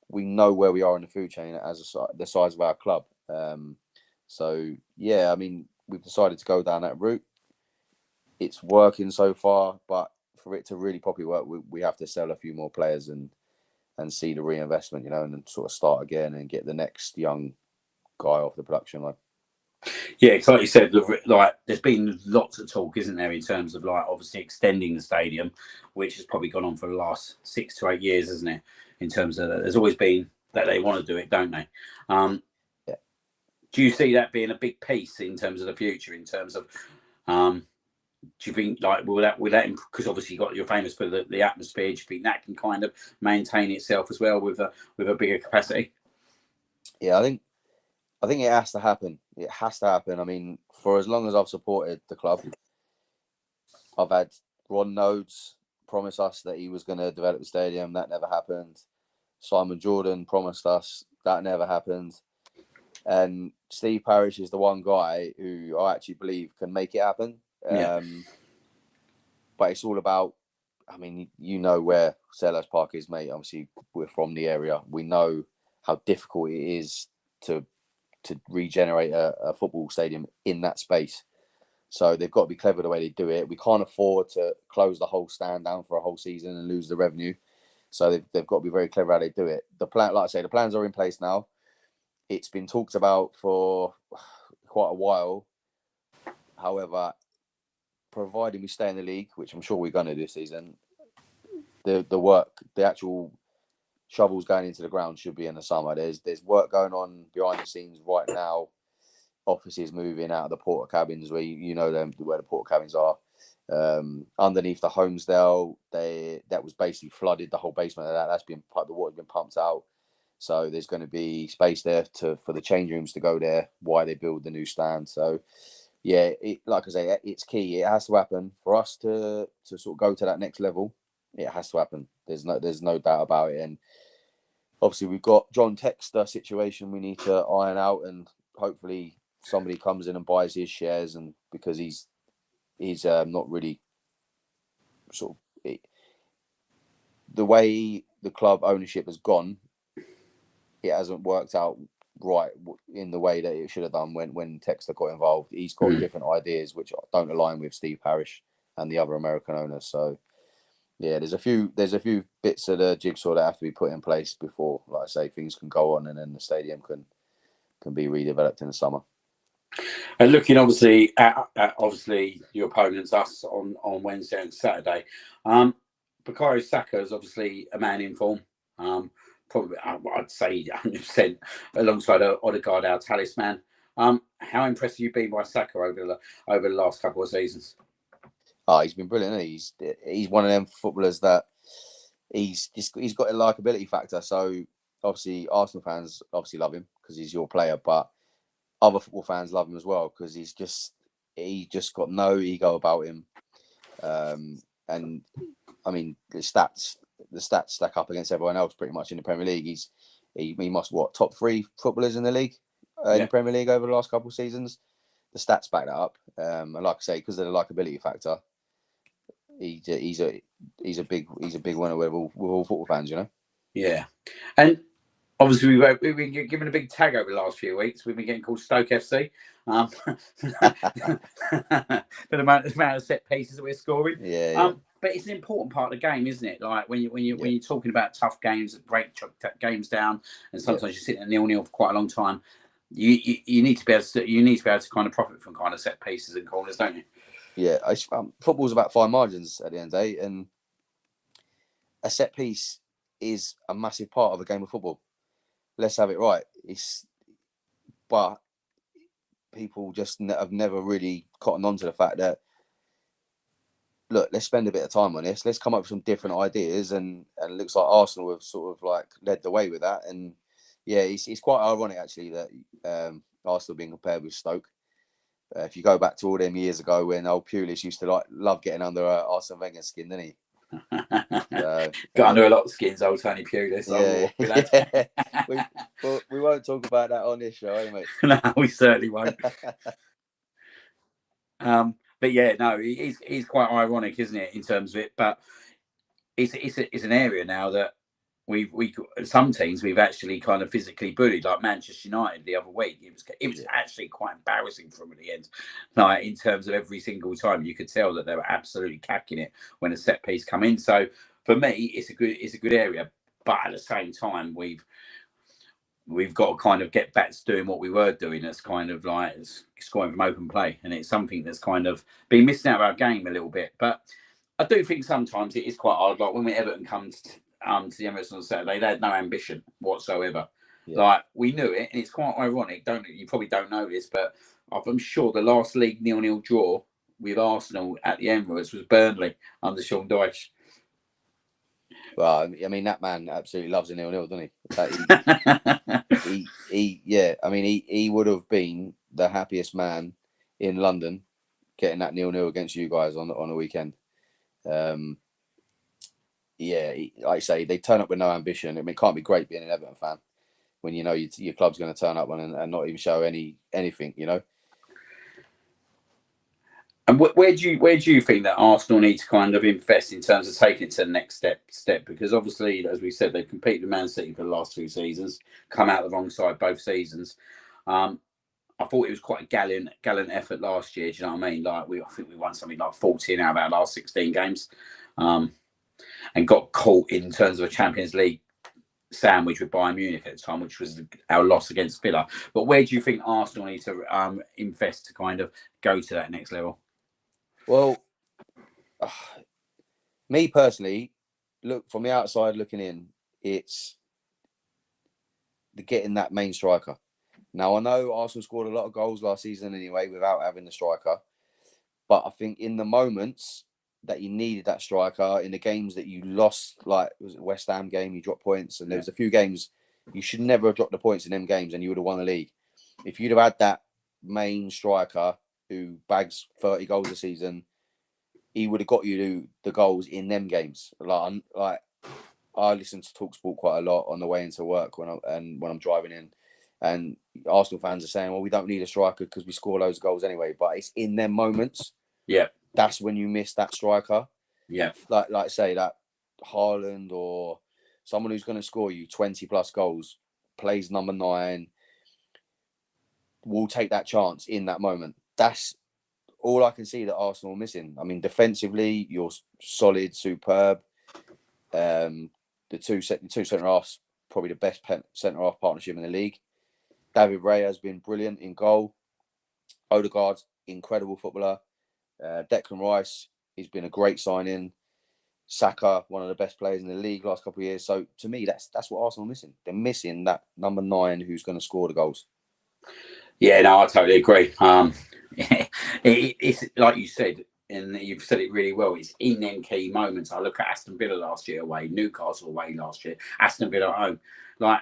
we know where we are in the food chain as the size of our club. So yeah, I mean, we've decided to go down that route. It's working so far, but for it to really properly work, we have to sell a few more players and see the reinvestment, and then sort of start again and get the next young guy off the production line. Yeah, because like you said, like there's been lots of talk, isn't there, in terms of like obviously extending the stadium, which has probably gone on for the last 6 to 8 years, isn't it? In terms of there's always been that they want to do it, don't they? Yeah. Do you see that being a big piece in terms of the future? In terms of, do you think like will that because obviously you're famous for the atmosphere? Do you think that can kind of maintain itself as well with a bigger capacity? Yeah, I think it has to happen. It has to happen. I mean, for as long as I've supported the club, I've had Ron Nodes promise us that he was going to develop the stadium. That never happened. Simon Jordan promised us. That never happened. And Steve Parish is the one guy who I actually believe can make it happen. Yeah. But it's all about, I mean, you know where Selhurst Park is, mate. Obviously, we're from the area. We know how difficult it is to regenerate a football stadium in that space. So they've got to be clever the way they do it. We can't afford to close the whole stand down for a whole season and lose the revenue. So they've got to be very clever how they do it. The plan, like I say, the plans are in place now. It's been talked about for quite a while. However, providing we stay in the league, which I'm sure we're going to this season, the actual shovels going into the ground should be in the summer. There's work going on behind the scenes right now. Offices moving out of the porter cabins where where the porter cabins are. Underneath the Homesdale, that was basically flooded. The whole basement of that's been the water's been pumped out. So there's going to be space there for the change rooms to go there while they build the new stand. So yeah, like I say, it's key. It has to happen for us to sort of go to that next level. It has to happen. There's no doubt about it. And obviously we've got John Textor situation we need to iron out, and hopefully somebody comes in and buys his shares, and because he's not really sort of the way the club ownership has gone, it hasn't worked out right in the way that it should have done when Textor got involved. He's got different ideas which don't align with Steve Parish and the other American owners. So yeah, there's a few bits of the jigsaw that have to be put in place before, like I say, things can go on and then the stadium can be redeveloped in the summer. And looking obviously at your opponents, us on Wednesday and Saturday, Bukayo Saka is obviously a man in form. Probably I'd say 100% alongside Odegaard, our talisman. How impressed have you been by Saka over the last couple of seasons? Oh, he's been brilliant. He's one of them footballers that he's got a likability factor. So obviously Arsenal fans obviously love him because he's your player, but other football fans love him as well because he just got no ego about him. And I mean the stats stack up against everyone else pretty much in the Premier League. He must top 3 footballers in the league in the Premier League over the last couple of seasons. The stats back that up. And like I say, because of the likability factor, he's a big winner with all football fans, Yeah, and obviously we've been given a big tag over the last few weeks. We've been getting called Stoke FC. The amount of set pieces that we're scoring. Yeah. But it's an important part of the game, isn't it? Like when you're talking about tough games, break games down, and sometimes you're sitting at 0-0 for quite a long time. You need to be able to kind of profit from kind of set pieces and corners, don't you? Yeah, football's about fine margins at the end of the day, and a set piece is a massive part of a game of football. Let's have it right. But people just have never really cottoned on to the fact that, look, let's spend a bit of time on this. Let's come up with some different ideas, and it looks like Arsenal have sort of like led the way with that. And yeah, it's quite ironic actually that Arsenal being compared with Stoke. If you go back to all them years ago when old Pulis used to love getting under Arsene Wenger's skin, didn't he? Got under a lot of skins, old Tony Pulis. Yeah. we won't talk about that on this show, mate. No, we certainly won't. But yeah, no, it's quite ironic, isn't it, in terms of it? But it's an area now that we some teams we've actually kind of physically bullied, like Manchester United the other week. It was actually quite embarrassing for them at the end. Like in terms of every single time, you could tell that they were absolutely cacking it when a set piece come in. So for me, it's a good area. But at the same time, we've got to kind of get back to doing what we were doing. That's kind of like scoring from open play, and it's something that's kind of been missing out of our game a little bit. But I do think sometimes it is quite hard. Like when Everton comes to the Emirates on Saturday, they had no ambition whatsoever. Yeah. Like we knew it, and it's quite ironic. You probably don't know this, but I'm sure the last league 0-0 draw with Arsenal at the Emirates was Burnley under Sean Dyche. Well, I mean, that man absolutely loves a 0-0, doesn't he? He would have been the happiest man in London getting that 0-0 against you guys on a weekend. Like I say, they turn up with no ambition. I mean, it can't be great being an Everton fan when you know your club's going to turn up and not even show anything, you know. And where do you think that Arsenal need to kind of invest in terms of taking it to the next step? Because obviously, as we said, they've competed with Man City for the last 2 seasons, come out the wrong side both seasons. I thought it was quite a gallant effort last year. Do you know what I mean? Like I think we won something like 14 out of our last 16 games, and got caught in terms of a Champions League sandwich with Bayern Munich at the time, which was our loss against Villa. But where do you think Arsenal need to invest to kind of go to that next level? Well, me personally, look from the outside looking in, it's getting that main striker. Now, I know Arsenal scored a lot of goals last season anyway without having the striker. But I think in the moments that you needed that striker, in the games that you lost, like it was a West Ham game, you dropped points. And there was a few games you should never have dropped the points in them games and you would have won the league. If you'd have had that main striker who bags 30 goals a season, he would have got you the goals in them games. Like I listen to TalkSport quite a lot on the way into work when I'm driving in, and Arsenal fans are saying, "Well, we don't need a striker because we score loads of goals anyway." But it's in them moments, that's when you miss that striker. Like say that Haaland or someone who's going to score you 20 plus goals, plays number 9, will take that chance in that moment. That's all I can see that Arsenal are missing. I mean, defensively, you're solid, superb. The two centre halves, probably the best centre half partnership in the league. David Raya has been brilliant in goal. Odegaard's incredible footballer. Declan Rice, he's been a great signing. Saka, one of the best players in the league last couple of years. So to me, that's what Arsenal are missing. They're missing that number 9 who's going to score the goals. Yeah, no, I totally agree. It's like you said, and you've said it really well. It's in them key moments. I look at Aston Villa last year away, Newcastle away last year, Aston Villa at home. Like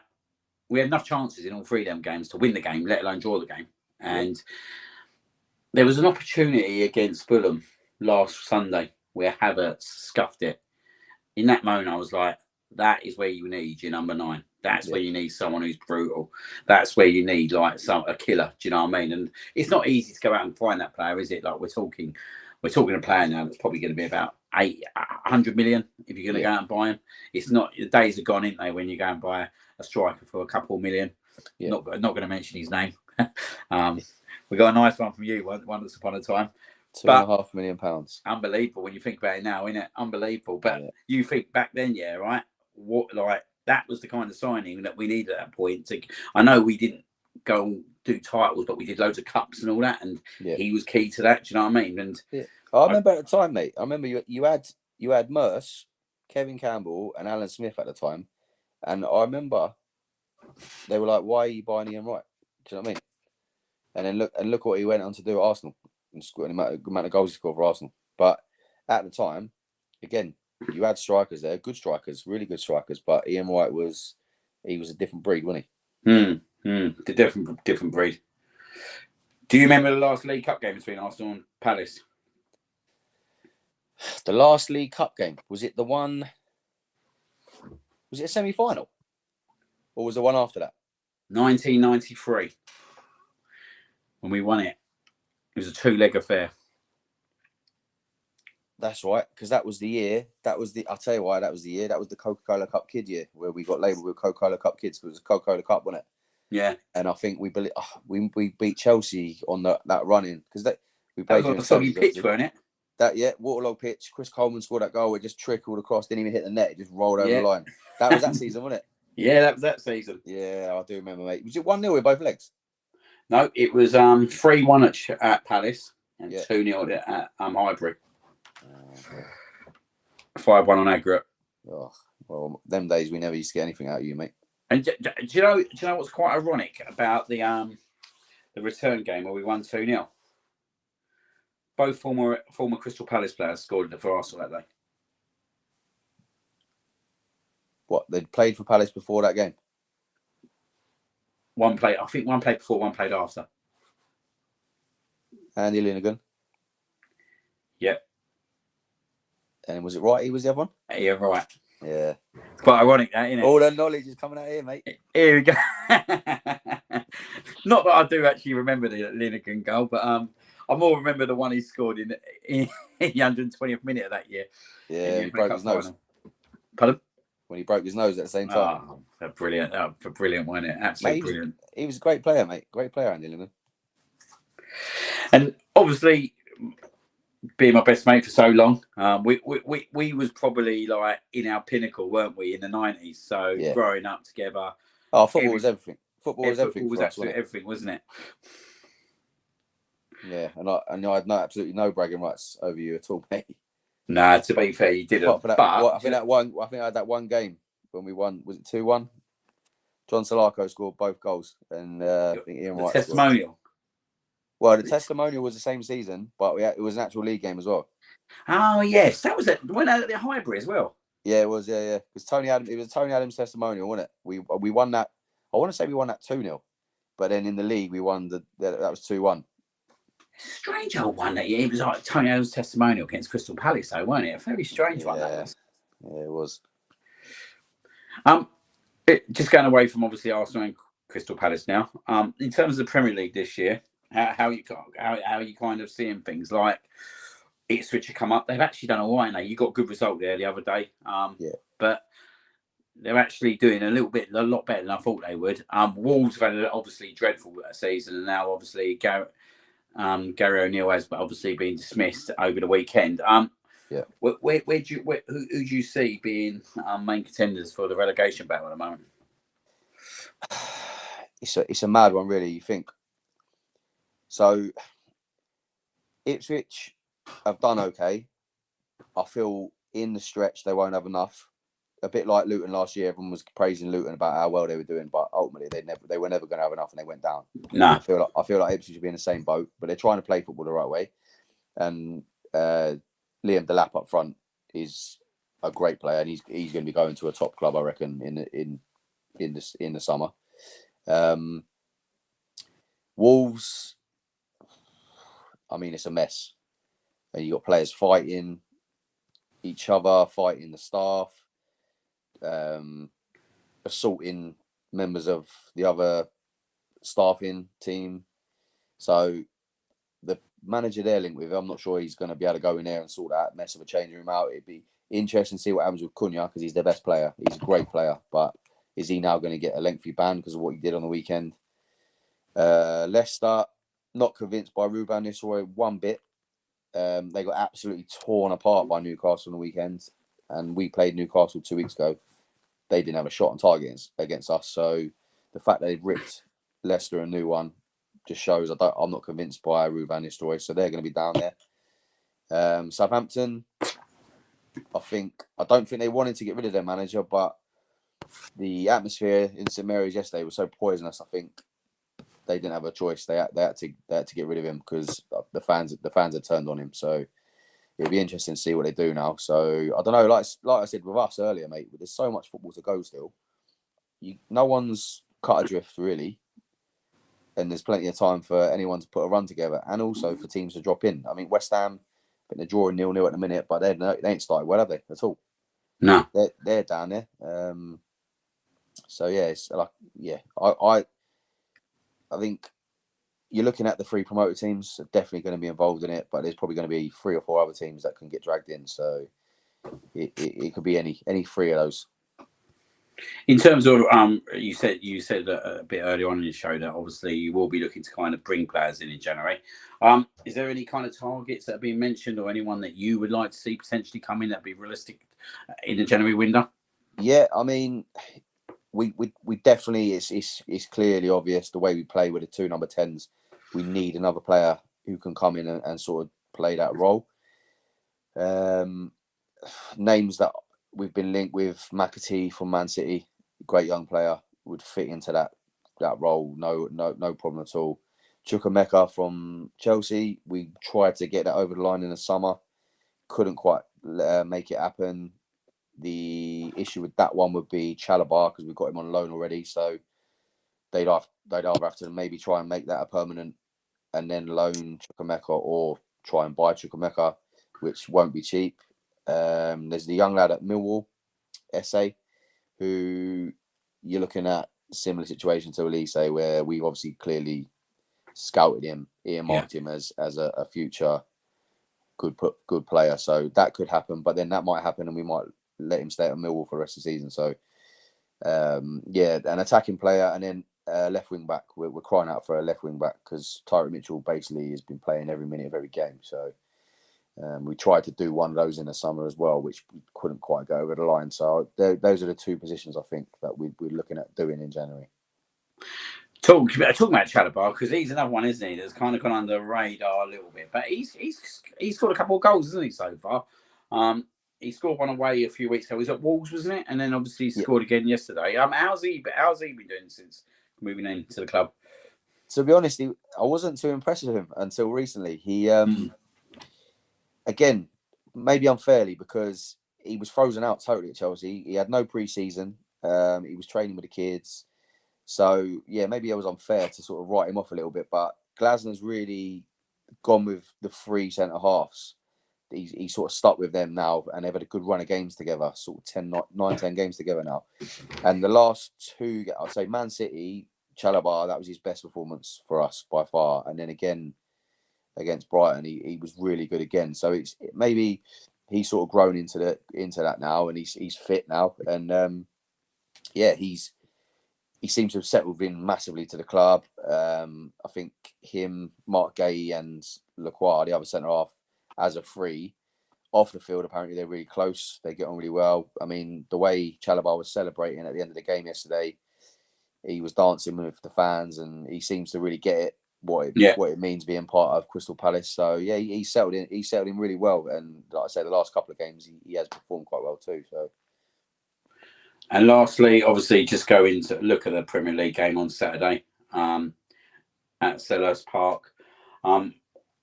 we had enough chances in all 3 of them games to win the game, let alone draw the game. And there was an opportunity against Fulham last Sunday where Havertz scuffed it. In that moment, I was like, that is where you need your number 9. That's where you need someone who's brutal. That's where you need like a killer. Do you know what I mean? And it's not easy to go out and find that player, is it? Like we're talking a player now that's probably going to be about 800 million if you're going to go out and buy him. It's not, the days are gone, ain't they, when you go and buy a striker for a couple of million. Not going to mention his name. We got a nice one from you once upon a time. £2.5 million. Unbelievable when you think about it now, isn't it? Unbelievable. But you think back then, right? What, like, that was the kind of signing that we needed at that point. I know we didn't go and do titles, but we did loads of cups and all that, and he was key to that. Do you know what I mean? And I remember at the time, mate. I remember you had Merce, Kevin Campbell, and Alan Smith at the time, and I remember they were like, "Why are you buying Ian Wright?" Do you know what I mean? And then look what he went on to do at Arsenal and scored the amount of goals he scored for Arsenal. But at the time, again, you had strikers there, good strikers, really good strikers. But Ian Wright was a different breed, wasn't he? The different breed. Do you remember the last League Cup game between Arsenal and Palace? The last League Cup game, was it the one? Was it a semi-final? Or was the one after that? 1993. When we won it. It was a 2-leg affair. That's right, because that was the year. I'll tell you why that was the year. That was the Coca-Cola Cup kid year, where we got labelled with Coca-Cola Cup kids. It was a Coca-Cola Cup, wasn't it? Yeah. And I think we beat Chelsea on that run-in, because we That played was on a soggy pitch, weren't it? Waterloo pitch. Chris Coleman scored that goal. It just trickled across, didn't even hit the net. It just rolled over Yeah. the line. That was that season, wasn't it? Yeah, that was that season. Yeah, I do remember, mate. Was it 1-0 with both legs? No, it was 3-1 at Palace and Yeah. 2-0 at Highbury. Okay. 5-1 on aggregate. Oh, well, them days we never used to get anything out of you, mate. And do you know what's quite ironic about the return game where we won 2-0? Both former Crystal Palace players scored for Arsenal that day. What, they'd played for Palace before that game? I think one played before, one played after. Andy Linegan. Yep. And was it right? He was the other one? Yeah, right. Yeah. Quite ironic, that, isn't it? All the knowledge is coming out here, mate. Here we go. Not that I do actually remember the Linegan goal, but I more remember the one he scored in the 120th minute of that year. Yeah, he broke his nose. Pardon? When he broke his nose at the same time. Oh, brilliant. Brilliant, wasn't it? Absolutely brilliant. He was a great player, mate. Great player, Andy Linegan. And obviously, being my best mate for so long, we was probably like in our pinnacle, weren't we, in the 90s? So yeah. Growing up together. Oh, football was everything. Football was everything. Football was absolutely everything, wasn't it? Yeah, and I had absolutely no bragging rights over you at all, mate. Nah, to be fair, you didn't. I think I had that one game when we won. Was it 2-1? John Solarco scored both goals, and I think Ian Wright testimonial. Well, the testimonial was the same season, but it was an actual league game as well. Oh yes, that was it. Went out at the Highbury as well. Yeah, it was. Yeah. Because it was Tony Adams' testimonial, wasn't it? We won that. I want to say we won that 2-0, but then in the league we won that was 2-1. Strange old one that it was like Tony Adams' testimonial against Crystal Palace, though, weren't it? A very strange one that was. Yeah, it was. Just going away from obviously Arsenal and Crystal Palace now. In terms of the Premier League this year, how you kind of seeing things like Ipswich have come up? They've actually done all right now. You got a good result there the other day. But they're actually doing a lot better than I thought they would. Wolves have had an obviously dreadful season, and now obviously Gary O'Neill has obviously been dismissed over the weekend. Who do you see being main contenders for the relegation battle at the moment? It's a mad one, really. You think so? Ipswich have done okay. I feel in the stretch they won't have enough. A bit like Luton last year, everyone was praising Luton about how well they were doing, but ultimately they were never going to have enough, and they went down. Nah. I feel like Ipswich should be in the same boat, but they're trying to play football the right way. And Liam Delap up front is a great player, and he's going to be going to a top club, I reckon, in the summer. Wolves, I mean, it's a mess, and you got players fighting each other, fighting the staff. Assaulting members of the other staffing team. So the manager they're linked with, I'm not sure he's going to be able to go in there and sort that mess of a changing room out. It'd be interesting to see what happens with Cunha, because he's their best player. He's a great player, but is he now going to get a lengthy ban because of what he did on the weekend? Leicester, not convinced by Ruben Nistelrooy one bit. They got absolutely torn apart by Newcastle on the weekend, and we played Newcastle 2 weeks ago. They didn't have a shot on target against us. So the fact that they've ripped Leicester a new one just shows I'm not convinced by Ruben Nistelrooy. So they're going to be down there. Southampton, I don't think they wanted to get rid of their manager, but the atmosphere in St Mary's yesterday was so poisonous. I think they didn't have a choice. They had to get rid of him because the fans had turned on him. So it'll be interesting to see what they do now. So I don't know. Like I said with us earlier, mate, there's so much football to go still. No one's cut adrift really. and there's plenty of time for anyone to put a run together, and also for teams to drop in. I mean, West Ham, I think they're drawing 0-0 at the minute, but they ain't started well, have they, at all? No. They're down there. So yeah, it's like I think you're looking at the 3 promoted teams are definitely going to be involved in it, but there's probably going to be 3 or 4 other teams that can get dragged in. So it could be any 3 of those. In terms of you said a bit earlier on in the show that obviously you will be looking to kind of bring players in January. Is there any kind of targets that have been mentioned, or anyone that you would like to see potentially come in that'd be realistic in the January window? Yeah, I mean, we definitely it's clearly obvious the way we play with the 2 number 10s. We need another player who can come in and sort of play that role. Names that we've been linked with: McAtee from Man City, great young player, would fit into that role. No problem at all. Chukwuemeka from Chelsea, we tried to get that over the line in the summer, couldn't quite make it happen. The issue with that one would be Chalobah, because we've got him on loan already, so they'd either have to maybe try and make that a permanent and then loan Chukwuemeka, or try and buy Chukwuemeka, which won't be cheap. There's the young lad at Millwall, SA, who you're looking at similar situation to Elise, where we've obviously clearly scouted him, earmarked him as a future good player. So that could happen, but then that might happen and we might let him stay at Millwall for the rest of the season. So an attacking player, and then left wing back. We're crying out for a left wing back, because Tyreek Mitchell basically has been playing every minute of every game. So we tried to do one of those in the summer as well, which we couldn't quite go over the line. So those are the 2 positions I think that we're looking at doing in January. Talking about Chalobah, because he's another one, isn't he? That's kind of gone under the radar a little bit, but he's scored a couple of goals, hasn't he, so far? He scored one away a few weeks ago. He was at Wolves, wasn't it? And then obviously he scored again yesterday. How's he been doing since moving into the club? To be honest, I wasn't too impressed with him until recently. He again, maybe unfairly, because he was frozen out totally at Chelsea. He had no pre-season. He was training with the kids. So, yeah, maybe it was unfair to sort of write him off a little bit. But Glasner's really gone with the 3 centre-halves. He's sort of stuck with them now, and they've had a good run of games together, sort of 9-10 games together now. And the last 2, I'd say Man City, Chalobah, that was his best performance for us by far. And then again, against Brighton, he was really good again. So maybe he's sort of grown into that now, and he's fit now. And he seems to have settled in massively to the club. I think him, Mark Gay, and Lacroix, the other centre half, as a 3 off the field, apparently they're really close. They get on really well. I mean, the way Chalobah was celebrating at the end of the game yesterday, he was dancing with the fans, and he seems to really get it, what it means being part of Crystal Palace. So yeah, he settled in really well. And like I say, the last couple of games he has performed quite well too. So. And lastly, obviously, just go into look at the Premier League game on Saturday at Selhurst Park.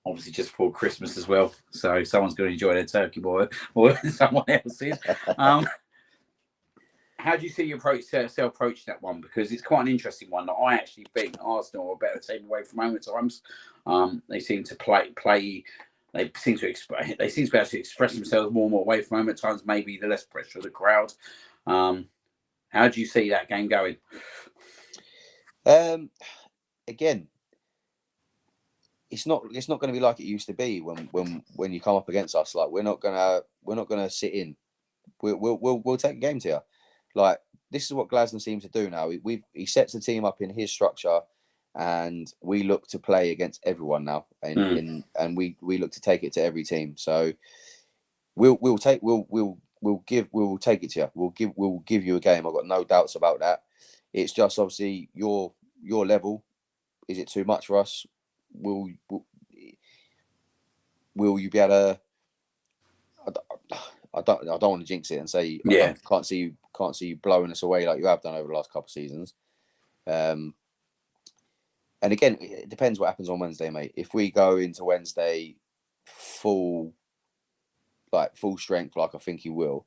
Obviously, just before Christmas as well, so someone's going to enjoy their turkey boy or someone else's. How do you see your approach that one? Because it's quite an interesting one. I actually think Arsenal are a better team away from home at times. They seem to play. They seem to be able to express themselves more and more away from home at times. Maybe the less pressure of the crowd. How do you see that game going? Again, it's not going to be like it used to be when you come up against us. Like we're not gonna sit in. We'll take a game to you. Like this is what Glasner seems to do now. He sets the team up in his structure, and we look to play against everyone now, and we look to take it to every team. So we'll take it to you. We'll give you a game. I've got no doubts about that. It's just obviously your level. Is it too much for us? Will you be able to? I don't want to jinx it and say can't see you blowing us away like you have done over the last couple of seasons. And again, it depends what happens on Wednesday, mate. If we go into Wednesday full strength, like I think he will,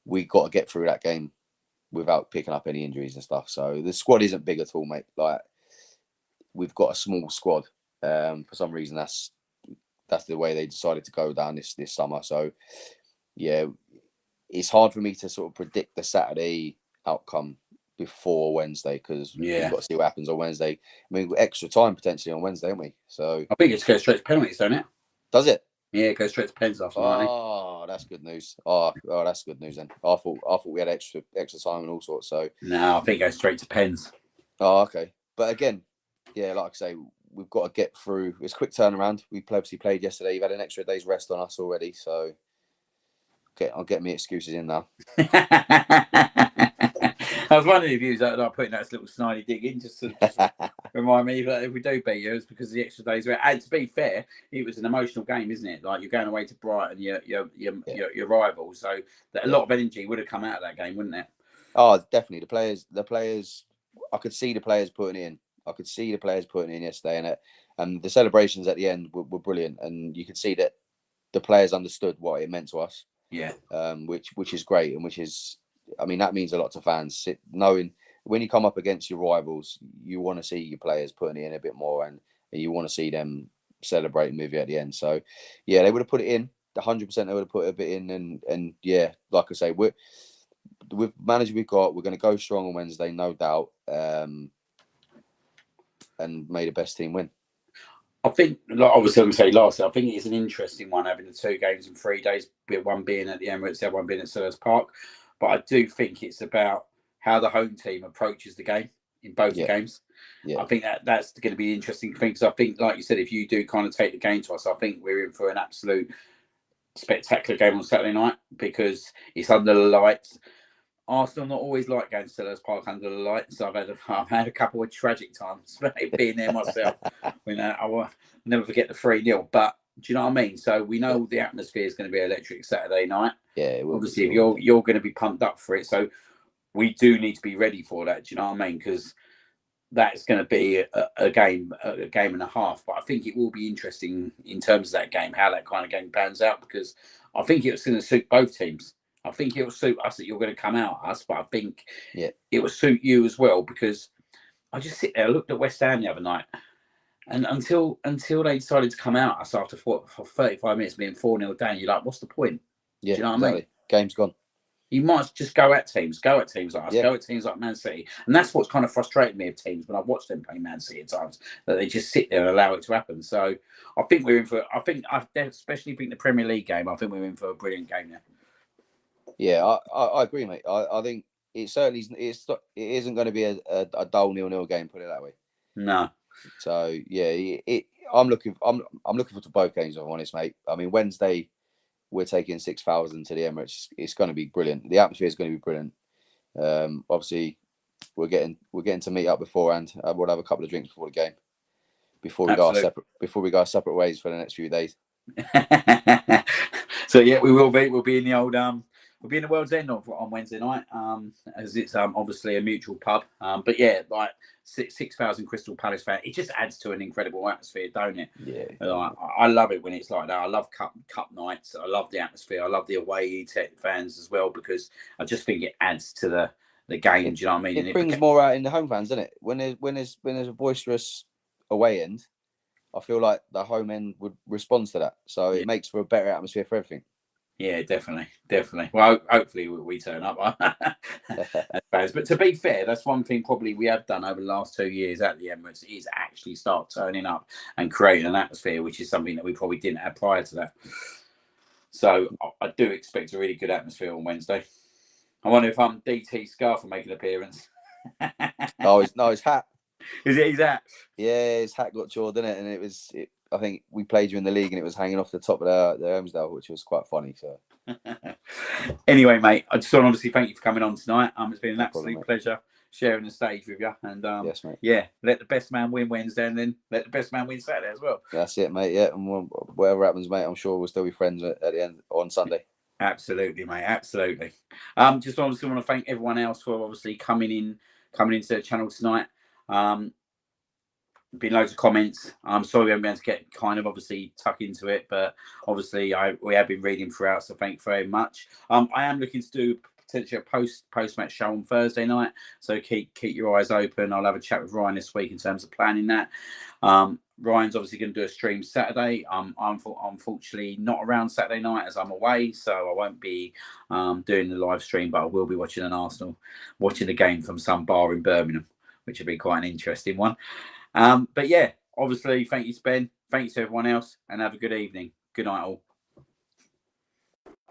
we got to get through that game without picking up any injuries and stuff. So the squad isn't big at all, mate. Like we've got a small squad. For some reason, that's the way they decided to go down this summer. So yeah, it's hard for me to sort of predict the Saturday outcome before Wednesday because we've got to see what happens on Wednesday. I mean, extra time potentially on Wednesday, haven't we? So I think it goes straight to penalties, don't it? Does it? Yeah, it goes straight to pens after night. Oh, that's good news. Oh, that's good news then. I thought we had extra time and all sorts. So no, I think it goes straight to pens. Oh, okay. But again, yeah, like I say, we've got to get through. It's a quick turnaround. We obviously played yesterday. You've had an extra day's rest on us already, so I'll get me excuses in now. I was wondering if you was putting that little snidey dig in just to remind me that if we do beat you, it's because of the extra days. And to be fair, it was an emotional game, isn't it? Like you're going away to Brighton, your rival, so that a lot of energy would have come out of that game, wouldn't it? Oh, definitely. The players. I could see the players putting it in. I could see the players putting it in yesterday, and the celebrations at the end were brilliant, and you could see that the players understood what it meant to us. Yeah. Which is great, and which is, I mean, that means a lot to fans. Knowing when you come up against your rivals, you want to see your players putting it in a bit more, and you want to see them celebrating with you at the end. So, yeah, they would have put it in. 100%, they would have put a bit in, and yeah, like I say, with the manager we've got, we're going to go strong on Wednesday, no doubt, and may the best team win. I think, like obviously, I'm going to say last, I think it's an interesting one having the 2 games in 3 days, one being at the Emirates, the other one being at Selhurst Park. But I do think it's about how the home team approaches the game in both the games. Yeah. I think that's going to be an interesting thing because I think, like you said, if you do kind of take the game to us, I think we're in for an absolute spectacular game on Saturday night because it's under the lights. Arsenal not always like going to Selhurst Park under the lights. I've had a couple of tragic times being there myself. I will never forget the 3-0. But do you know what I mean? So we know the atmosphere is going to be electric Saturday night. Yeah, obviously, if you're going to be pumped up for it, so we do need to be ready for that. Do you know what I mean? Because that's going to be a game and a half. But I think it will be interesting in terms of that game, how that kind of game pans out. Because I think it's going to suit both teams. I think it will suit us that you're going to come out us, but I think it will suit you as well because I just sit there. I looked at West Ham the other night, and until they decided to come out us after for 35 minutes being 4-0 down, you're like, what's the point? Yeah, do you know what I mean? Game's gone. You might just go at teams like us, go at teams like Man City, and that's what's kind of frustrated me of teams when I've watched them play Man City at times that they just sit there and allow it to happen. So I think we're in for. I especially think the Premier League game. I think we're in for a brilliant game there. Yeah, I agree, mate. I think it certainly it isn't going to be a dull 0-0 game. Put it that way. No. So yeah, I'm looking forward to both games. If I'm honest, mate. I mean, Wednesday we're taking 6,000 to the Emirates. It's going to be brilliant. The atmosphere is going to be brilliant. Obviously, we're getting to meet up beforehand. We'll have a couple of drinks before the game. Before we go our separate ways for the next few days. So yeah, we will be. We'll be in the old We'll be in the World's End on Wednesday night, as it's obviously a mutual pub. But yeah, like 6,000 Crystal Palace fans, it just adds to an incredible atmosphere, don't it? Yeah. I love it when it's like that. I love cup nights. I love the atmosphere. I love the away fans as well because I just think it adds to the game. Do you know what I mean? It brings more out in the home fans, doesn't it? When there's a boisterous away end, I feel like the home end would respond to that. So it makes for a better atmosphere for everything. Yeah, definitely. Well, hopefully we turn up as fans. But to be fair, that's one thing probably we have done over the last 2 years at the Emirates is actually start turning up and creating an atmosphere, which is something that we probably didn't have prior to that. So I do expect a really good atmosphere on Wednesday. I wonder if DT Scarf will make an appearance. His hat. Is it his hat? Yeah, his hat got chawed, didn't it? And I think we played you in the league and it was hanging off the top of the Hermsdale, which was quite funny. So, anyway, mate, I just want to obviously thank you for coming on tonight. It's been an absolute pleasure sharing the stage with you. And yes, mate. Yeah, let the best man win Wednesday, and then let the best man win Saturday as well. That's it, mate. Yeah, and whatever happens, mate, I'm sure we'll still be friends at the end on Sunday. Absolutely, mate. Absolutely. Just obviously want to thank everyone else for obviously coming into the channel tonight. Been loads of comments. I'm sorry we haven't been able to get kind of obviously tuck into it, but obviously we have been reading throughout, so thank you very much. I am looking to do potentially a post match show on Thursday night. So keep your eyes open. I'll have a chat with Ryan this week in terms of planning that. Ryan's obviously going to do a stream Saturday. I'm unfortunately not around Saturday night as I'm away, so I won't be doing the live stream, but I will be watching the game from some bar in Birmingham, which will be quite an interesting one. But yeah, obviously, thank you, Ben. Thank you to everyone else, and have a good evening. Good night, all.